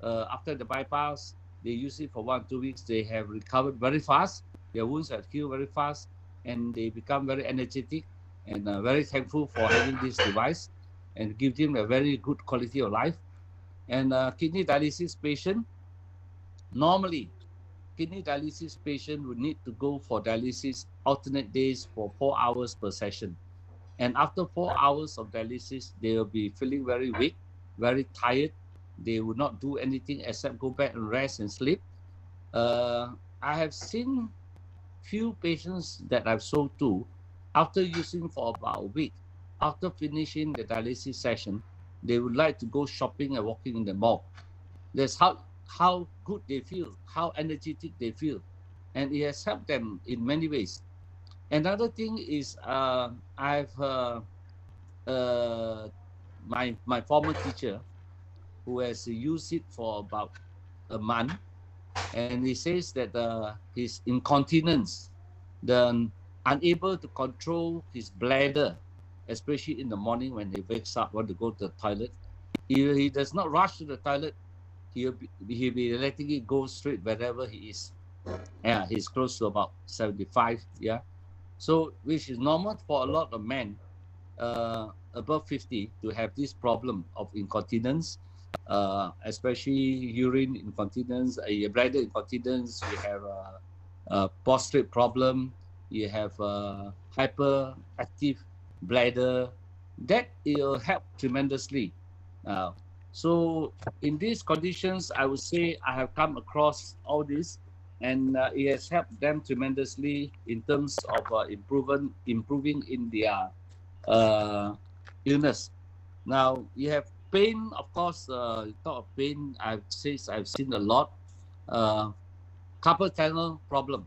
Speaker 1: after the bypass, they use it for 1 2 weeks. They have recovered very fast. Their wounds have healed very fast, and they become very energetic and very thankful for having this device, and give them a very good quality of life. And kidney dialysis patient, normally, kidney dialysis patient would need to go for dialysis alternate days for 4 hours per session. And after 4 hours of dialysis, they will be feeling very weak, very tired. They will not do anything except go back and rest and sleep. I have seen few patients that I've sold to, after using for about a week, after finishing the dialysis session, they would like to go shopping and walking in the mall. That's how good they feel, how energetic they feel, and it has helped them in many ways. Another thing is, I've uh, my former teacher, who has used it for about a month, and he says that his incontinence, the unable to control his bladder, especially in the morning when he wakes up, want to go to the toilet, he does not rush to the toilet. He'll be letting it go straight wherever he is. Yeah, he's close to about 75. Yeah, so which is normal for a lot of men above 50 to have this problem of incontinence, especially urine incontinence, bladder incontinence. You have a prostate problem, you have hyperactive bladder. That will help tremendously. Uh, so in these conditions, I would say I have come across all this, and it has helped them tremendously in terms of improving in their uh, illness. Now you have pain, of course. Talk of pain, I've seen a lot. carpal tunnel problem.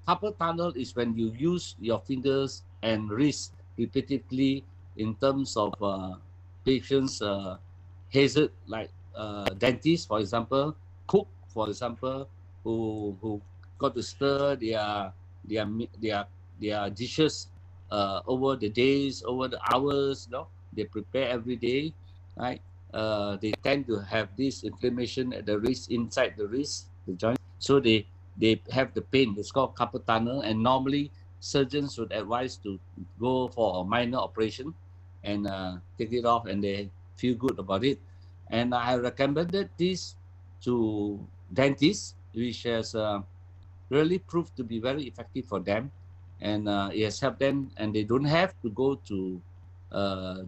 Speaker 1: Carpal tunnel is when you use your fingers and wrist repeatedly in terms of patients' hazard, like dentists, for example, cook, for example, who got to stir their their their dishes over the days, over the hours. They prepare every day, right? They tend to have this inflammation at the wrist, inside the wrist, the joint. So they have the pain. It's called carpal tunnel, and normally surgeons would advise to go for a minor operation and take it off, and they feel good about it. And I recommended this to dentists, which has really proved to be very effective for them, and it has helped them, and they don't have to go to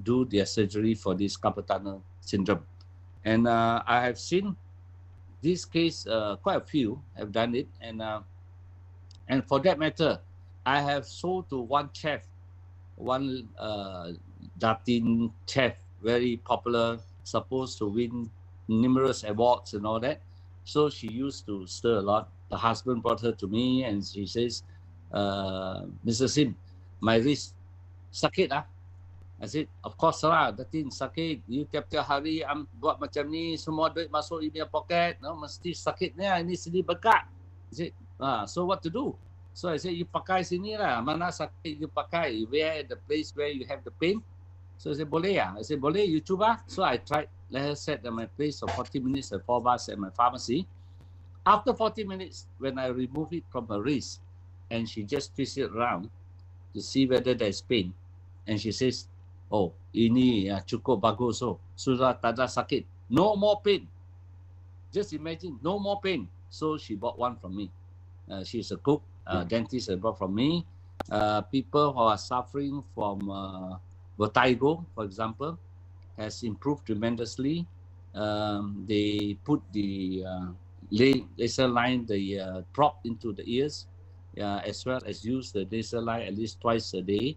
Speaker 1: do their surgery for this carpal tunnel syndrome. And I have seen this case, quite a few have done it, and for that matter, I have sold to one chef, one Latin chef, very popular, supposed to win numerous awards and all that. So she used to stir a lot. The husband brought her to me and she says, Mr. Sim, my wrist sakit ah. I said, of course lah, Datin sakit. You tiap-tiap hari buat macam ni, semua duit masuk in your pocket, no, mesti sakitnya, ini sini bengkak. I said, so what to do? So I said, you pakai sini lah, mana sakit you pakai, where the place where you have the pain. So I said, boleh ya? I said, boleh, you cuba. So I tried, let her sit at my place for 40 minutes at 4 bars at my pharmacy. After 40 minutes, when I remove it from her wrist, and she just twist it around to see whether there's pain, and she says, oh, ini cukup bagus, so sudah tak ada sakit, no more pain. Just imagine, no more pain. So she bought one from me. She's a cook, dentist, and bought from me. People who are suffering from vertigo, for example, has improved tremendously. They put the laser line, the prop into the ears, as well as use the laser line at least twice a day.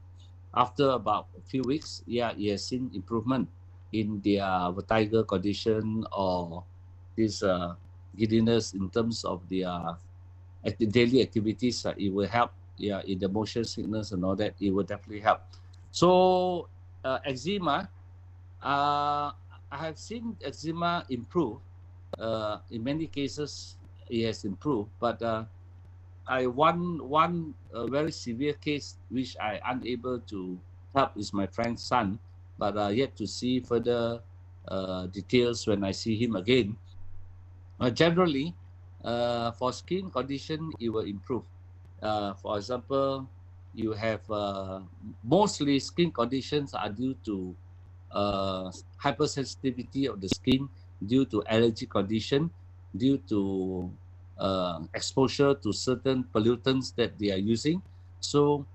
Speaker 1: After about a few weeks, he has seen improvement in their vertigo condition or this giddiness in terms of their daily activities. It will help. In the motion sickness and all that, it will definitely help. So eczema, I have seen eczema improve. In many cases, it has improved, but one very severe case which I unable to help is my friend's son, but yet to see further details when I see him again. Generally, for skin condition, it will improve. For example, you have mostly skin conditions are due to hypersensitivity of the skin, due to allergy condition, due to exposure to certain pollutants that they are using. So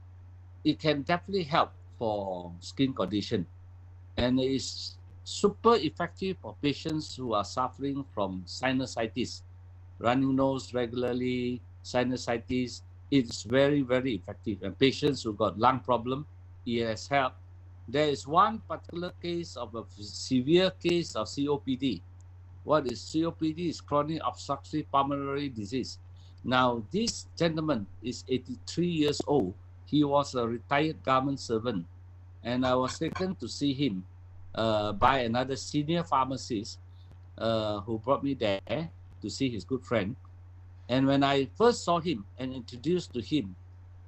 Speaker 1: it can definitely help for skin condition, and it is super effective for patients who are suffering from sinusitis, running nose regularly, sinusitis. It's very, very effective. And patients who got lung problem, it has helped. There is one particular case of a severe case of COPD. What is COPD? Is chronic obstructive pulmonary disease. Now, this gentleman is 83 years old. He was a retired government servant, and I was taken to see him by another senior pharmacist who brought me there to see his good friend. And when I first saw him and introduced to him,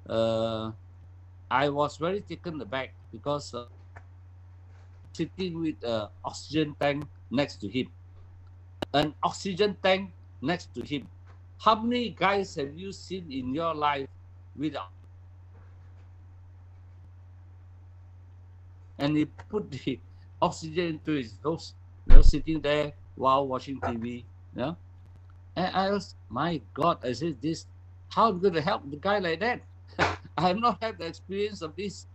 Speaker 1: I was very taken aback because sitting with an oxygen tank next to him. An oxygen tank next to him. How many guys have you seen in your life with and he put the oxygen into his nose, sitting there while watching TV, And I was, my God, I said, this, how am I going to help the guy like that? I have not had the experience of this,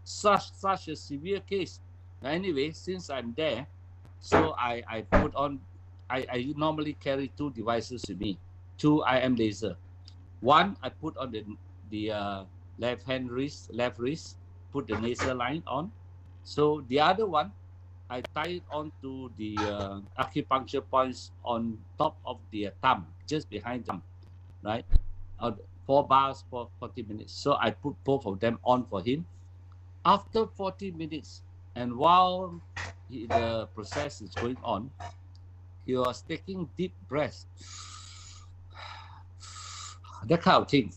Speaker 1: such a severe case. Anyway, since I'm there, so I put on, I normally carry two devices with me, two IM laser. One, I put on the left wrist, put the laser line on. So the other one, I tie it onto the acupuncture points on top of the thumb, just behind the thumb, right? 4 bars for 40 minutes. So I put both of them on for him. After 40 minutes, and while the process is going on, he was taking deep breaths, that kind of thing.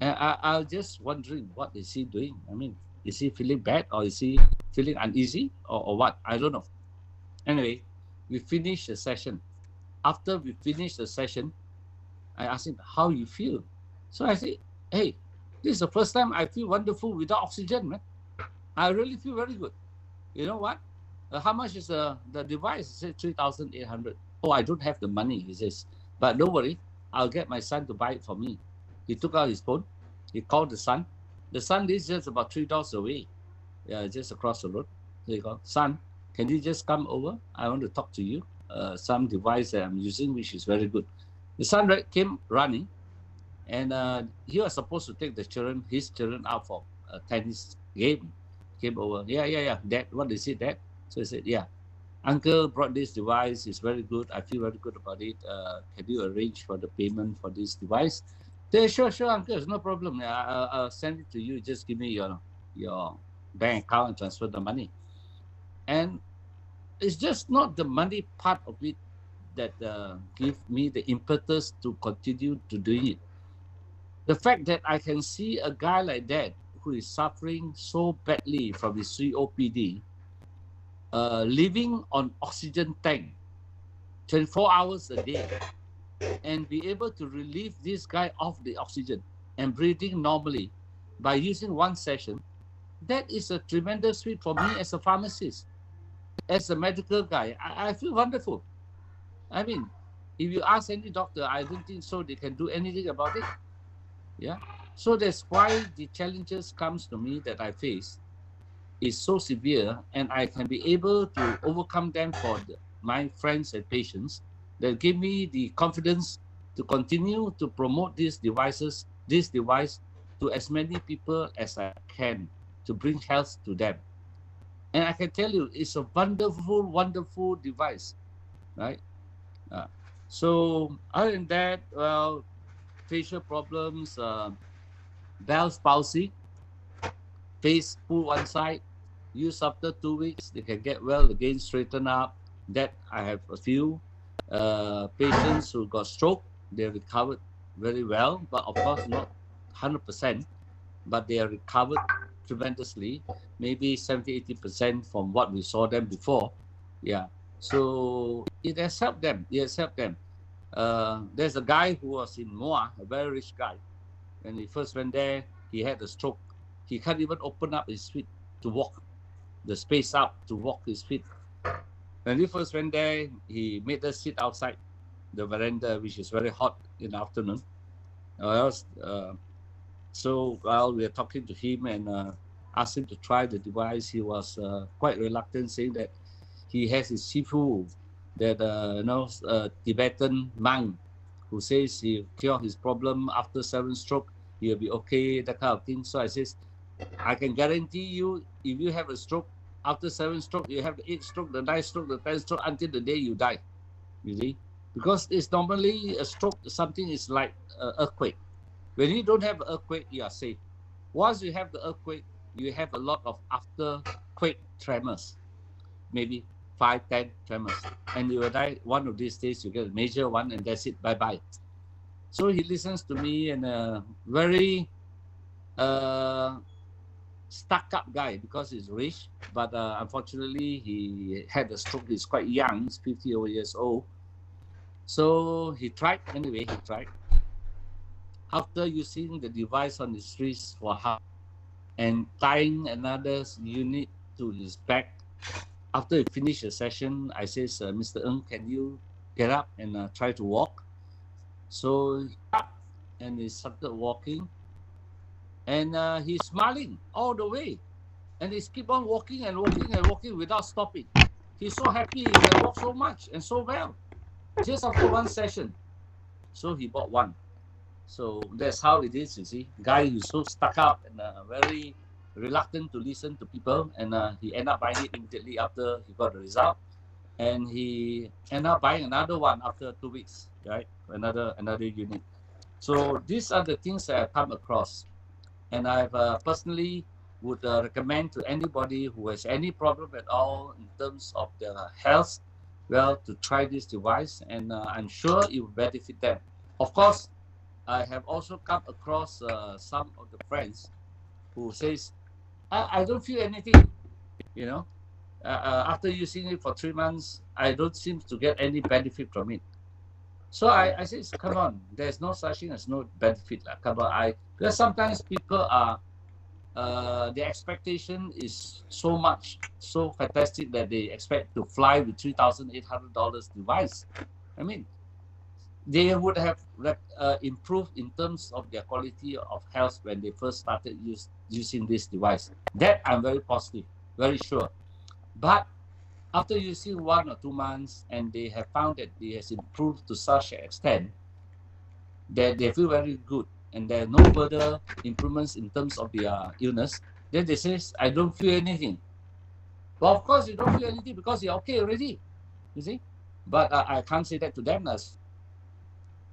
Speaker 1: And I was just wondering, what is he doing? I mean, is he feeling bad, or is he feeling uneasy, or what? I don't know. Anyway, we finished the session. After we finished the session, I asked him, how you feel? So I said, hey, this is the first time I feel wonderful without oxygen, man. I really feel very good. You know what? How much is the device? He said 3,800. Oh, I don't have the money, he says. But don't worry, I'll get my son to buy it for me. He took out his phone. He called the son. The son lives just about 3 doors away. Yeah, just across the road. So he called, son, can you just come over? I want to talk to you. Some device that I'm using, which is very good. The son came running, and he was supposed to take his children out for a tennis game. Came over. Yeah. Dad, what is it, Dad? So he said, yeah. Uncle brought this device. It's very good. I feel very good about it. Can you arrange for the payment for this device? Yeah, sure, Uncle. No problem. I'll send it to you. Just give me your bank account and transfer the money. And it's just not the money part of it that give me the impetus to continue to do it. The fact that I can see a guy like that who is suffering so badly from his COPD, living on oxygen tank 24 hours a day, and be able to relieve this guy of the oxygen and breathing normally by using one session, that is a tremendous feat for me as a pharmacist, as a medical guy. I feel wonderful. I mean, if you ask any doctor, I don't think so they can do anything about it. Yeah. So that's why the challenges comes to me that I face is so severe, and I can be able to overcome them for my friends and patients, that give me the confidence to continue to promote this device to as many people as I can, to bring health to them. And I can tell you, it's a wonderful device, right? So other than that, well, facial problems, Bell's palsy, face pull one side, use after 2 weeks, they can get well again, straighten up. That I have a few patients who got stroke, they recovered very well, but of course not 100%, but they are recovered tremendously, maybe 70-80% from what we saw them before. Yeah, so it has helped them. There's a guy who was in Moa, a very rich guy. When he first went there, he had a stroke. He can't even open up his feet to walk, the space up to walk his feet. When we first went there, he made us sit outside the veranda, which is very hot in the afternoon. So while we were talking to him and asked him to try the device, he was quite reluctant, saying that he has his shifu, that Tibetan monk, who says he cure his problem after 7 stroke, he'll be okay, that kind of thing. So I says, I can guarantee you, if you have a stroke, after 7 stroke, you have the 8th stroke, the 9th stroke, the 10th stroke, until the day you die. You see? Because it's normally a stroke, something is like an earthquake. When you don't have an earthquake, you are safe. Once you have the earthquake, you have a lot of after-quake tremors, maybe 5-10 tremors, and you will die. One of these days, you get a major one, and that's it, bye-bye. So he listens to me, and very stuck-up guy, because he's rich, but unfortunately, he had a stroke. He's quite young, he's 50 years old. So he tried, After using the device on his wrist for half and tying another unit to his back, after he finished the session, I says, Mr. Ng, can you get up and try to walk? So he got up and he started walking, and he's smiling all the way, and he's keep on walking without stopping. He's so happy, he can walk so much and so well, just after one session. So he bought one. So that's how it is, you see. Guy who's so stuck up and very reluctant to listen to people, and he ended up buying it immediately after he got the result, and he ended up buying another one after 2 weeks, right? Another unit. So these are the things that I've come across, and I've personally would recommend to anybody who has any problem at all in terms of their health, well, to try this device, and I'm sure it will benefit them. Of course, I have also come across some of the friends who says, I don't feel anything, you know. After using it for 3 months, I don't seem to get any benefit from it. So I said, come on, there's no such thing as no benefit. Come on, because sometimes people are, the expectation is so much, so fantastic that they expect to fly with $3,800 device. I mean, they would have improved in terms of their quality of health when they first started using this device. That I'm very positive, very sure. But after using 1 or 2 months, and they have found that it has improved to such an extent that they feel very good, and there are no further improvements in terms of their illness, then they say, I don't feel anything. Well, of course, you don't feel anything because you're okay already, you see. But I can't say that to them as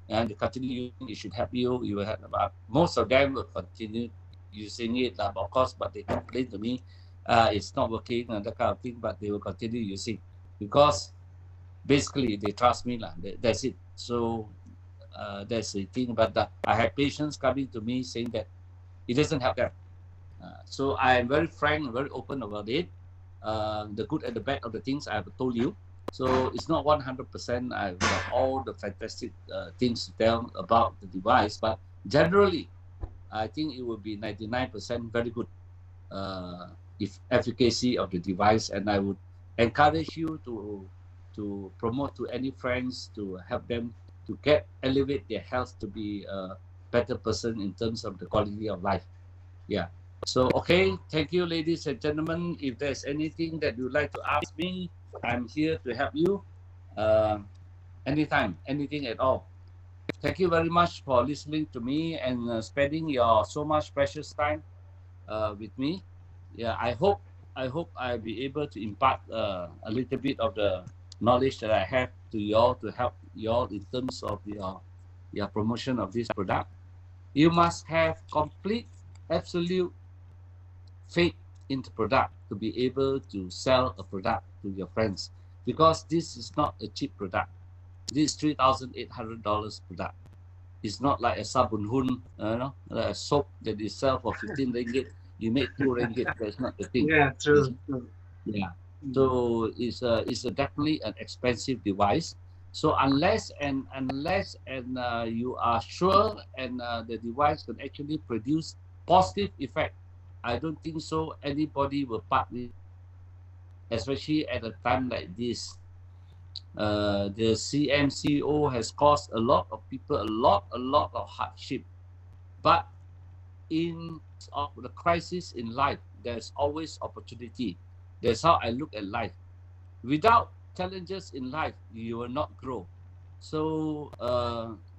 Speaker 1: and they continue using it should help you. You will have most of them will continue using it, of course, but they complain to me, it's not working and that kind of thing, but they will continue using because basically they trust me. That's it. So that's the thing. But I have patients coming to me saying that it doesn't help them. So I am very frank and very open about it. The good and the bad of the things I've told you. So it's not 100%. I've got all the fantastic things to tell about the device, but generally, I think it will be 99% very good if efficacy of the device, and I would encourage you to promote to any friends to help them to elevate their health to be a better person in terms of the quality of life. Yeah. So, okay, thank you, ladies and gentlemen. If there's anything that you'd like to ask me, I'm here to help you anytime, anything at all. Thank you very much for listening to me and spending your so much precious time with me. Yeah, I hope I'll be able to impart a little bit of the knowledge that I have to y'all to help y'all in terms of your promotion of this product. You must have complete, absolute faith in the product to be able to sell a product to your friends, because this is not a cheap product. This is $3,800 product. It's not like a sabun like a soap that is sell for 15 ringgit. You make 2 ringgit. That's not the thing.
Speaker 2: Yeah, true.
Speaker 1: Yeah. So it's definitely an expensive device. So unless you are sure and the device can actually produce positive effect, I don't think so anybody will part with, especially at a time like this. The CMCO has caused a lot of people a lot of hardship, but in of the crisis in life, there's always opportunity. That's how I look at life. Without challenges in life, you will not grow. So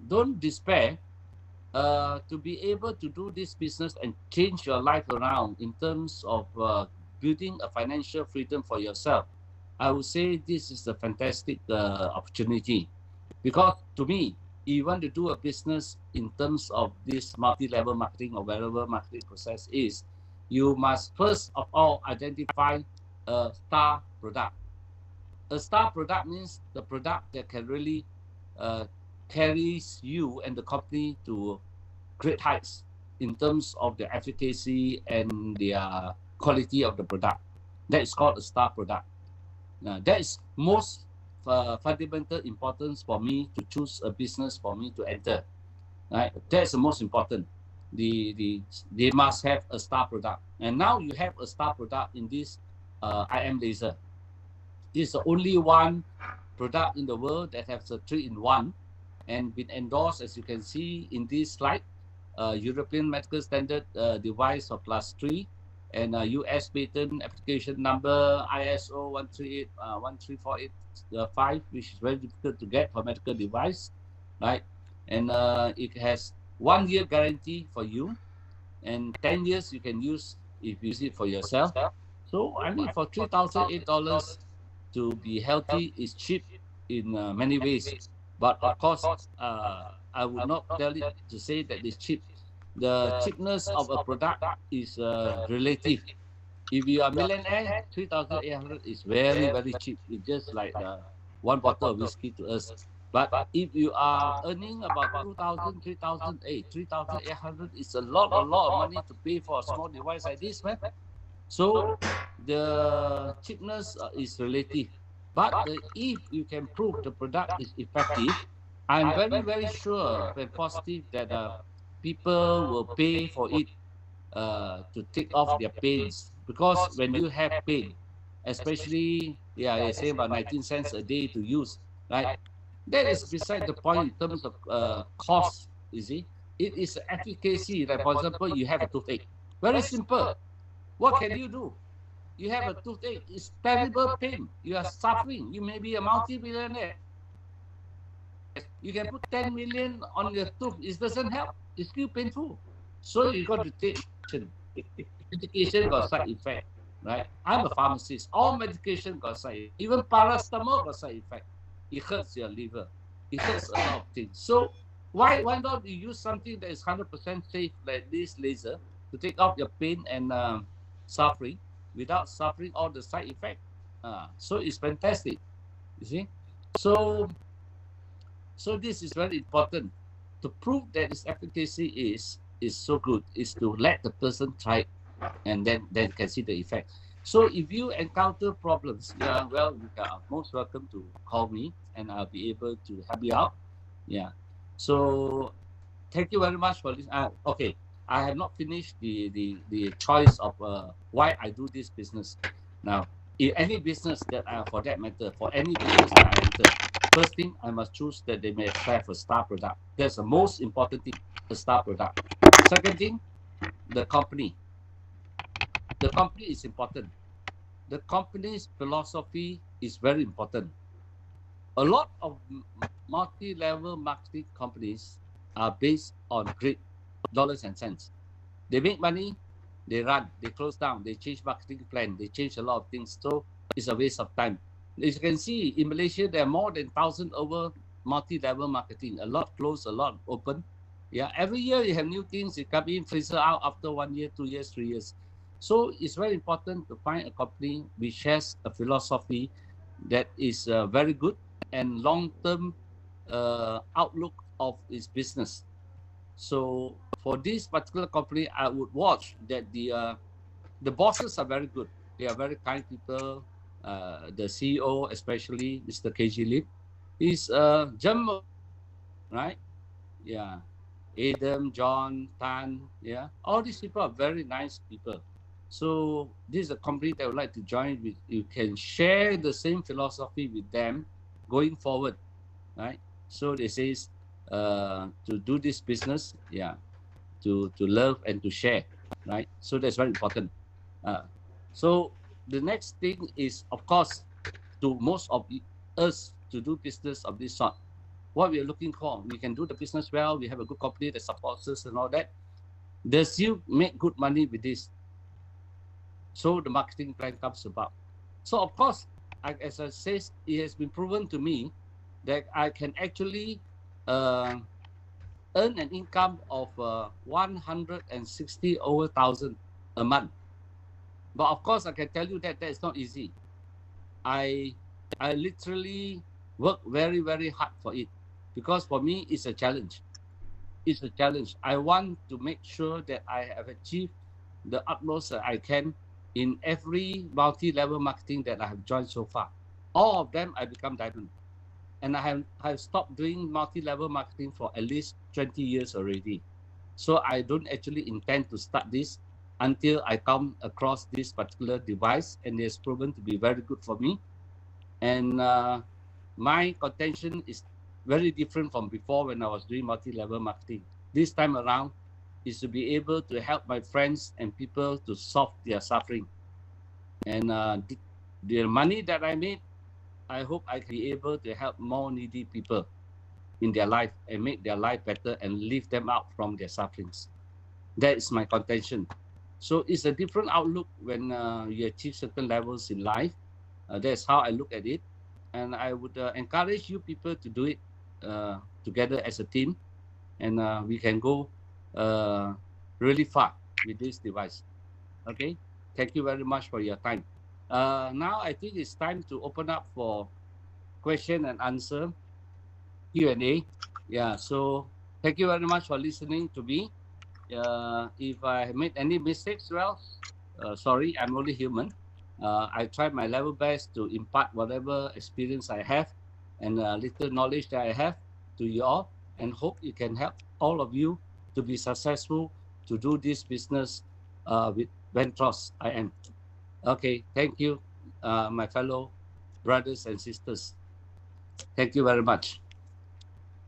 Speaker 1: don't despair. To be able to do this business and change your life around in terms of building a financial freedom for yourself, I would say this is a fantastic opportunity. Because to me, if you want to do a business in terms of this multi-level marketing or whatever marketing process is, you must first of all identify a star product. A star product means the product that can really uh, carries you and the company to great heights in terms of the efficacy and the quality of the product. That is called a star product. Now, that is most fundamental importance for me to choose a business for me to enter. Right, that's the most important. They must have a star product, and now you have a star product in this IM laser. This is the only one product in the world that has a 3-in-1 and been endorsed, as you can see in this slide, European medical standard device of class 3, and US patent application number ISO 13485, which is very difficult to get for medical device, right? And it has 1 year guarantee for you, and 10 years you can use if you use it for yourself. So I mean, for $3,008 to be healthy is cheap in many ways. But of course, I would not tell it to say that it's cheap. The cheapness of a product is relative. If you are a millionaire, 3,800 is very, very cheap. It's just like one bottle of whiskey to us. But if you are earning about 2,000, 3,800 is a lot of money to pay for a small device like this, man. So the cheapness is relative. But if you can prove the product is effective, I'm very, very sure and positive that people will pay for it to take off their pains. Because when you have pain, especially, yeah, they say about 19 cents a day to use, right? That is beside the point in terms of cost, you see. It is efficacy. Like, for example, you have a toothache. Very simple. What can you do? You have a toothache. It's terrible pain. You are suffering. You may be a multi-billionaire. You can put 10 million on your tooth. It doesn't help. It's still painful. So you got to take action. Medication got side effect, right? I'm a pharmacist. All medication got side effect. Even paracetamol got side effect. It hurts your liver. It hurts a lot of things. So why not you use something that is 100% safe like this laser to take off your pain and suffering without suffering all the side effect? So it's fantastic. You see? So so this is very important. To prove that its efficacy is so good is to let the person try and then can see the effect. So if you encounter problems, yeah, well, you are most welcome to call me and I'll be able to help you out. Yeah. So thank you very much for this. Okay, I have not finished the choice of why I do this business. Now, in any business that for that matter, for any business that I enter, first thing I must choose that they may have a star product. That's the most important thing, a star product. Second thing, the company. The company is important. The company's philosophy is very important. A lot of multi-level marketing companies are based on great dollars and cents. They make money, they run, they close down, they change marketing plan, they change a lot of things. So it's a waste of time. As you can see, in Malaysia, there are more than 1,000 over multi-level marketing. A lot close, a lot open. Yeah, every year you have new things. You come in, filter out after 1 year, 2 years, 3 years. So it's very important to find a company which has a philosophy that is very good and long-term outlook of its business. So for this particular company, I would watch that the bosses are very good. They are very kind people. The CEO, especially Mr. KG Lim, he's German, right? Yeah, Adam, John, Tan, yeah, all these people are very nice people. So this is a company that I would like to join with. You can share the same philosophy with them going forward, right? So they says to do this business, yeah, to love and to share, right? So that's very important. So the next thing is, of course, to most of us to do business of this sort, what we are looking for, we can do the business well, we have a good company that supports us and all that. Does you make good money with this? So the marketing plan comes about. So of course, as I says, it has been proven to me that I can actually uh, earn an income of 160 over thousand a month. But of course, I can tell you that is not easy. I I literally work very, very hard for it because for me it's a challenge. It's a challenge. I want to make sure that I have achieved the utmost that I can in every multi-level marketing that I have joined so far. All of them I become diamond. And I have stopped doing multi-level marketing for at least 20 years already. So I don't actually intend to start this until I come across this particular device, and it's proven to be very good for me. And my contention is very different from before when I was doing multi-level marketing. This time around is to be able to help my friends and people to solve their suffering. And the money that I made, I hope I can be able to help more needy people in their life and make their life better and lift them out from their sufferings. That is my contention. So it's a different outlook when you achieve certain levels in life. That's how I look at it. And I would encourage you people to do it together as a team. And we can go really far with this device. Okay. Thank you very much for your time. Now I think it's time to open up for question and answer, Q&A. Yeah. So thank you very much for listening to me. If I made any mistakes, well, sorry, I'm only human. I try my level best to impart whatever experience I have and little knowledge that I have to you all, and hope it can help all of you to be successful to do this business with Vantros IM. Okay, thank you, my fellow brothers and sisters. Thank you very much.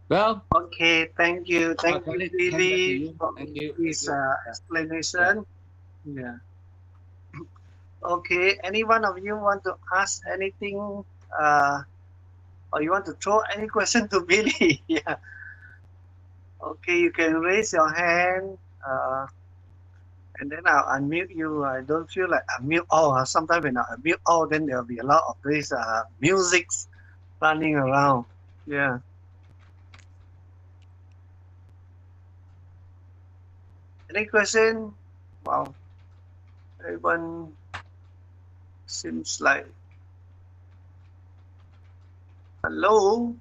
Speaker 1: Well,
Speaker 2: Okay, thank you,
Speaker 1: Khalid, hand back to
Speaker 2: Billy,
Speaker 1: you.
Speaker 2: for
Speaker 1: Thank you. Thank
Speaker 2: this
Speaker 1: you. Yeah.
Speaker 2: explanation. Yeah. Okay, any one of you want to ask anything, or you want to throw any question to Billy? Yeah. Okay, you can raise your hand, and then I'll unmute you. I don't feel like unmute all. Sometimes when I unmute all, then there'll be a lot of this music running around. Yeah. Any question? Wow, everyone seems like hello.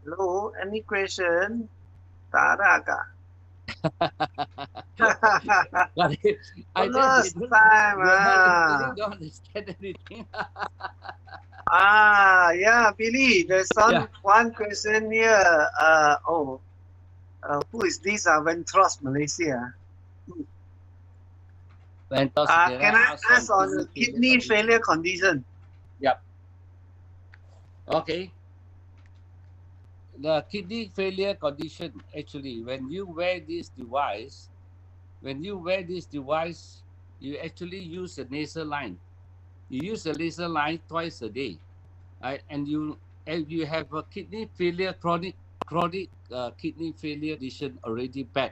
Speaker 2: Hello, any question? Tak ada kah?
Speaker 1: But I just
Speaker 2: First time
Speaker 1: you're not listening, don't understand anything.
Speaker 2: Yeah, Billy, there's
Speaker 1: Yeah.
Speaker 2: one question here. Who is this? Ventros Malaysia.
Speaker 1: Vantros
Speaker 2: Can
Speaker 1: Gera
Speaker 2: I
Speaker 1: asked on
Speaker 2: ask on the kidney failure condition?
Speaker 1: Yep. Okay. The kidney failure condition, actually, when you wear this device, you actually use a nasal line. You use a laser line twice a day, right? And you have a kidney failure, chronic kidney failure condition already bad,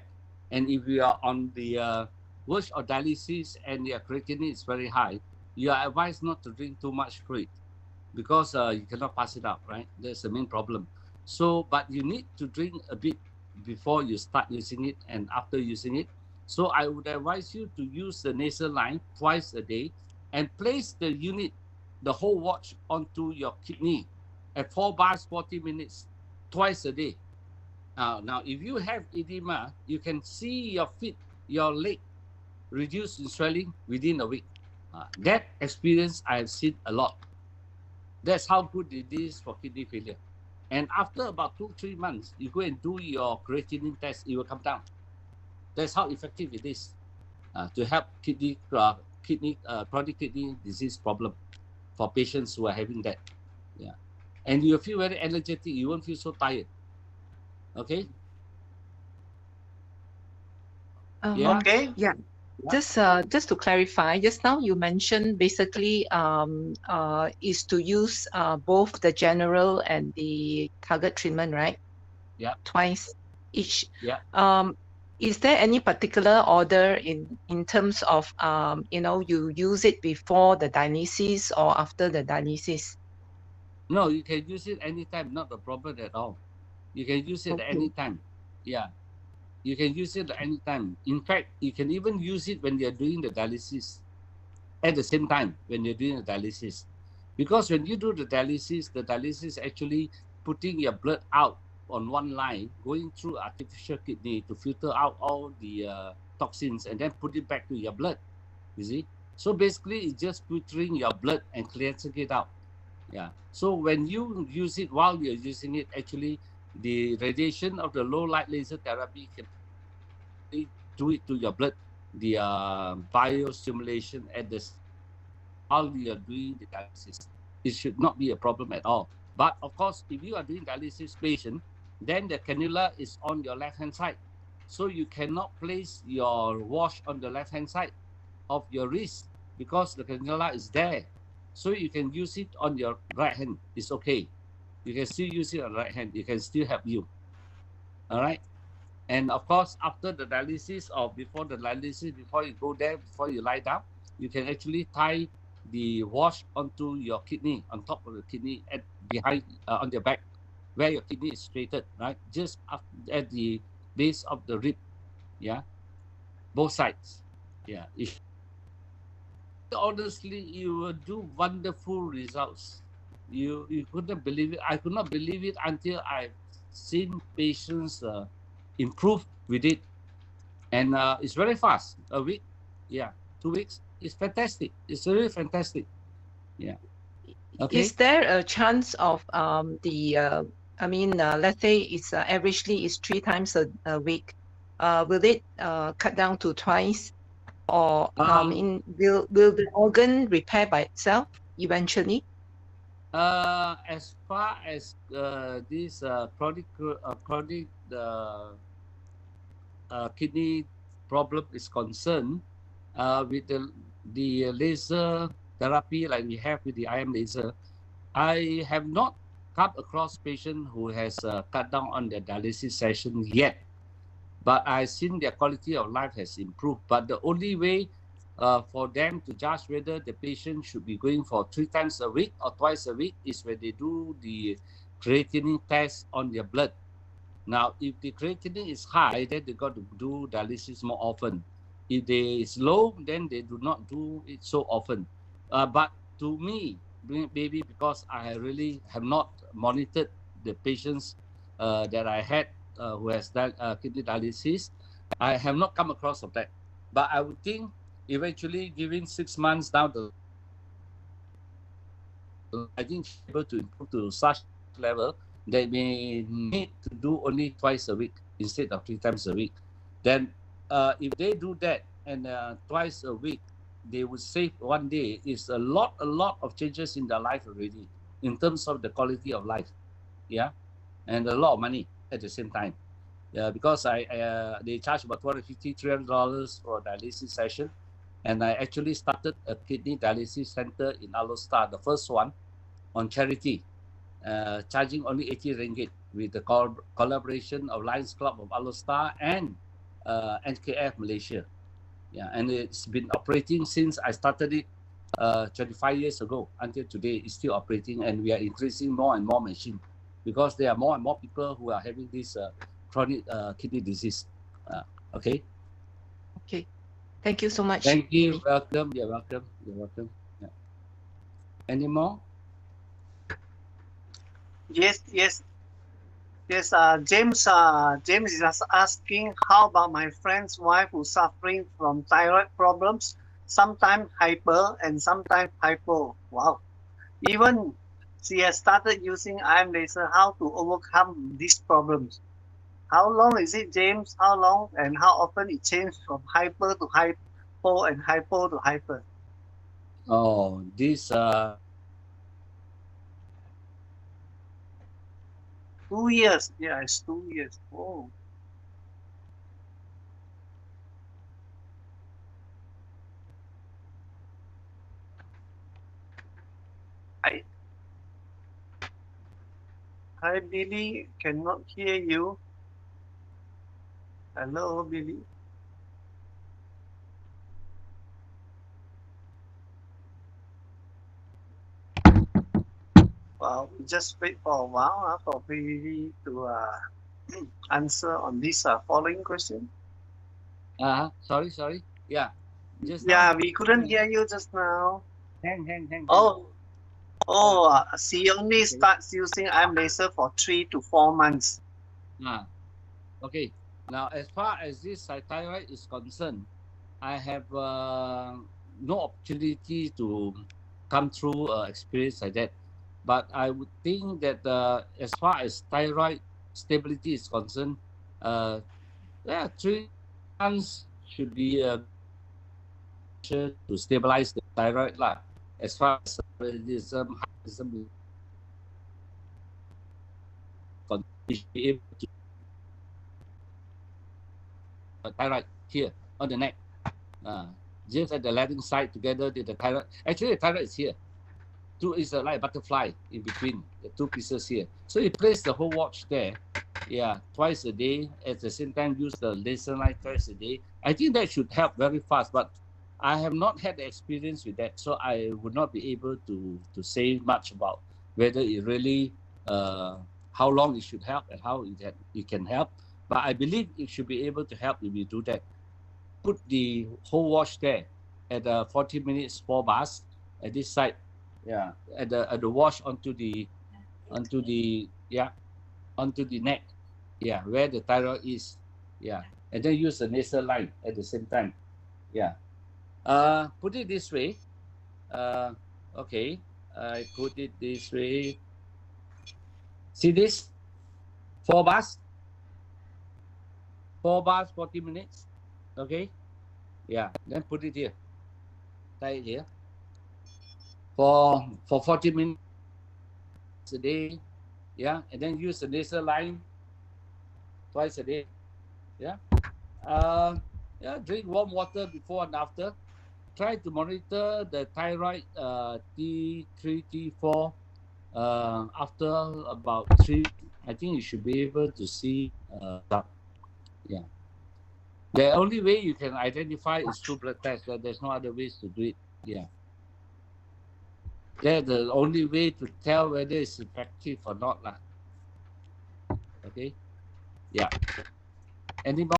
Speaker 1: and if you are on the verge of dialysis and your creatinine is very high, you are advised not to drink too much fluid because you cannot pass it out, right? That's the main problem. So, but you need to drink a bit before you start using it and after using it. So I would advise you to use the nasal line twice a day and place the unit, the whole watch onto your kidney at 4 bars, 40 minutes, twice a day. Now, if you have edema, you can see your feet, your leg reduce in swelling within a week. That experience I have seen a lot. That's how good it is for kidney failure. And after about 2, 3 months, you go and do your creatinine test, it will come down. That's how effective it is to help chronic kidney disease problem for patients who are having that. Yeah, and you feel very energetic. You won't feel so tired. Okay. Yeah.
Speaker 2: Okay.
Speaker 3: Yeah.
Speaker 1: Yeah.
Speaker 3: Just to clarify, just now you mentioned basically is to use both the general and the target treatment, right?
Speaker 1: Yeah.
Speaker 3: Twice each.
Speaker 1: Yeah.
Speaker 3: Is there any particular order in terms of you use it before the dialysis or after the dialysis?
Speaker 1: No, you can use it anytime. Not a problem at all. You can use it
Speaker 3: Okay.
Speaker 1: anytime. Yeah. You can use it anytime. In fact, you can even use it when you're doing the dialysis at the same time when you're doing the dialysis. Because when you do the dialysis actually putting your blood out on one line, going through artificial kidney to filter out all the toxins and then put it back to your blood. You see? So basically, it's just filtering your blood and cleansing it out. Yeah. So when you use it while you're using it, actually, the radiation of the low light laser therapy can do it to your blood, the biostimulation at the while you are doing the dialysis. It should not be a problem at all. But of course, if you are doing dialysis patient, then the cannula is on your left hand side. So you cannot place your wash on the left hand side of your wrist because the cannula is there. So you can use it on your right hand. It's okay. You can still use it on the right hand. It can still help you. All right. And of course, after the dialysis or before the dialysis, before you go there, before you lie down, you can actually tie the wash onto your kidney, on top of the kidney, at behind on your back, where your kidney is straightened, right? Just up at the base of the rib, yeah, both sides, yeah. Honestly, you will do wonderful results. You couldn't believe it. I could not believe it until I've seen patients improve with it, and it's very fast. A week, yeah, 2 weeks. It's fantastic. It's really fantastic. Yeah.
Speaker 3: Is
Speaker 1: Okay.
Speaker 3: there a chance of I mean, let's say it's averagely is 3 times a week. Will it cut down to twice, or
Speaker 1: Um.
Speaker 3: will the organ repair by itself eventually?
Speaker 1: As far as this chronic kidney problem is concerned, with the laser therapy like we have with the IM laser, I have not come across patient who has cut down on their dialysis session yet, but I've seen their quality of life has improved. But the only way for them to judge whether the patient should be going for 3 times a week or twice a week is when they do the creatinine test on their blood. Now, if the creatinine is high, then they got to do dialysis more often. If they is low, then they do not do it so often. But to me, maybe because I really have not monitored the patients that I had who has kidney dialysis, I have not come across of that. But I would think eventually, given 6 months down the I think able to improve to such level, they may need to do only twice a week instead of 3 times a week. Then, if they do that and twice a week, they would save one day. Is a lot of changes in their life already in terms of the quality of life. Yeah, and a lot of money at the same time. Yeah, because they charge about $250, $300 for a dialysis session, and I actually started a kidney dialysis center in Alostar, the first one on charity, charging only 80 ringgit with the collaboration of Lions Club of Alostar and NKF Malaysia. Yeah, and it's been operating since I started it 25 years ago until today. It's still operating, and we are increasing more and more machine because there are more and more people who are having this chronic kidney disease. Okay.
Speaker 3: Okay, thank you so much,
Speaker 1: Thank you.
Speaker 3: Billy.
Speaker 1: Welcome. You're welcome. You're welcome. Yeah. Any more?
Speaker 2: Yes, yes, yes. James is asking, how about my friend's wife who's suffering from thyroid problems, sometimes hyper and sometimes hypo. Wow. Even she has started using IM laser. How to overcome these problems? How long is it, James? How long and how often it changes from hyper to hypo and hypo to hyper?
Speaker 1: Oh, this
Speaker 2: 2 years. Yeah, it's 2 years. Oh, I, hi, Billy. Cannot hear you. Hello, Billy. Well, we just wait for a while for Billy to answer on this following question.
Speaker 1: sorry. Yeah, just now
Speaker 2: Yeah,
Speaker 1: he
Speaker 2: we
Speaker 1: was
Speaker 2: couldn't
Speaker 1: saying,
Speaker 2: hear you just now.
Speaker 1: hang.
Speaker 2: Oh,
Speaker 1: Yeah,
Speaker 2: she only
Speaker 1: okay.
Speaker 2: starts using IM laser for 3 to 4 months.
Speaker 1: Ah, okay. Now, as far as this thyroid is concerned, I have no opportunity to come through experience like that. But I would think that as far as thyroid stability is concerned, uh, yeah, 3 months should be a measure to stabilize the thyroid lah. As far as paludism, hyperthyroidism, you should be able to thyroid here on the neck. Uh, just at the landing side together with the thyroid. Actually, the thyroid is here. Two is like a butterfly in between the two pieces here. So you place the whole watch there. yeah, twice a day. At the same time, use the laser line twice a day. I think that should help very fast, but I have not had the experience with that, so I would not be able to say much about whether it really how long it should help and how it can help. But I believe it should be able to help if you do that. Put the whole wash there at 40 minutes 4 bars at this side. Yeah, at the wash onto the yeah onto the neck. Yeah, where the thyroid is. Yeah, and then use the nasal line at the same time. Yeah. Put it this way. Uh, okay. I put it this way. See this? 4 bars. 4 bars, 40 minutes. Okay. Yeah. Then put it here. Tie it here. For 40 minutes a day. Yeah. And then use the nasal line twice a day. Yeah. Uh, yeah. Drink warm water before and after. Try to monitor the thyroid T3, T4 after about 3 weeks. I think you should be able to see yeah. The only way you can identify is through blood test. There's no other ways to do it. Yeah. That's the only way to tell whether it's effective or not. Okay. Yeah. Any more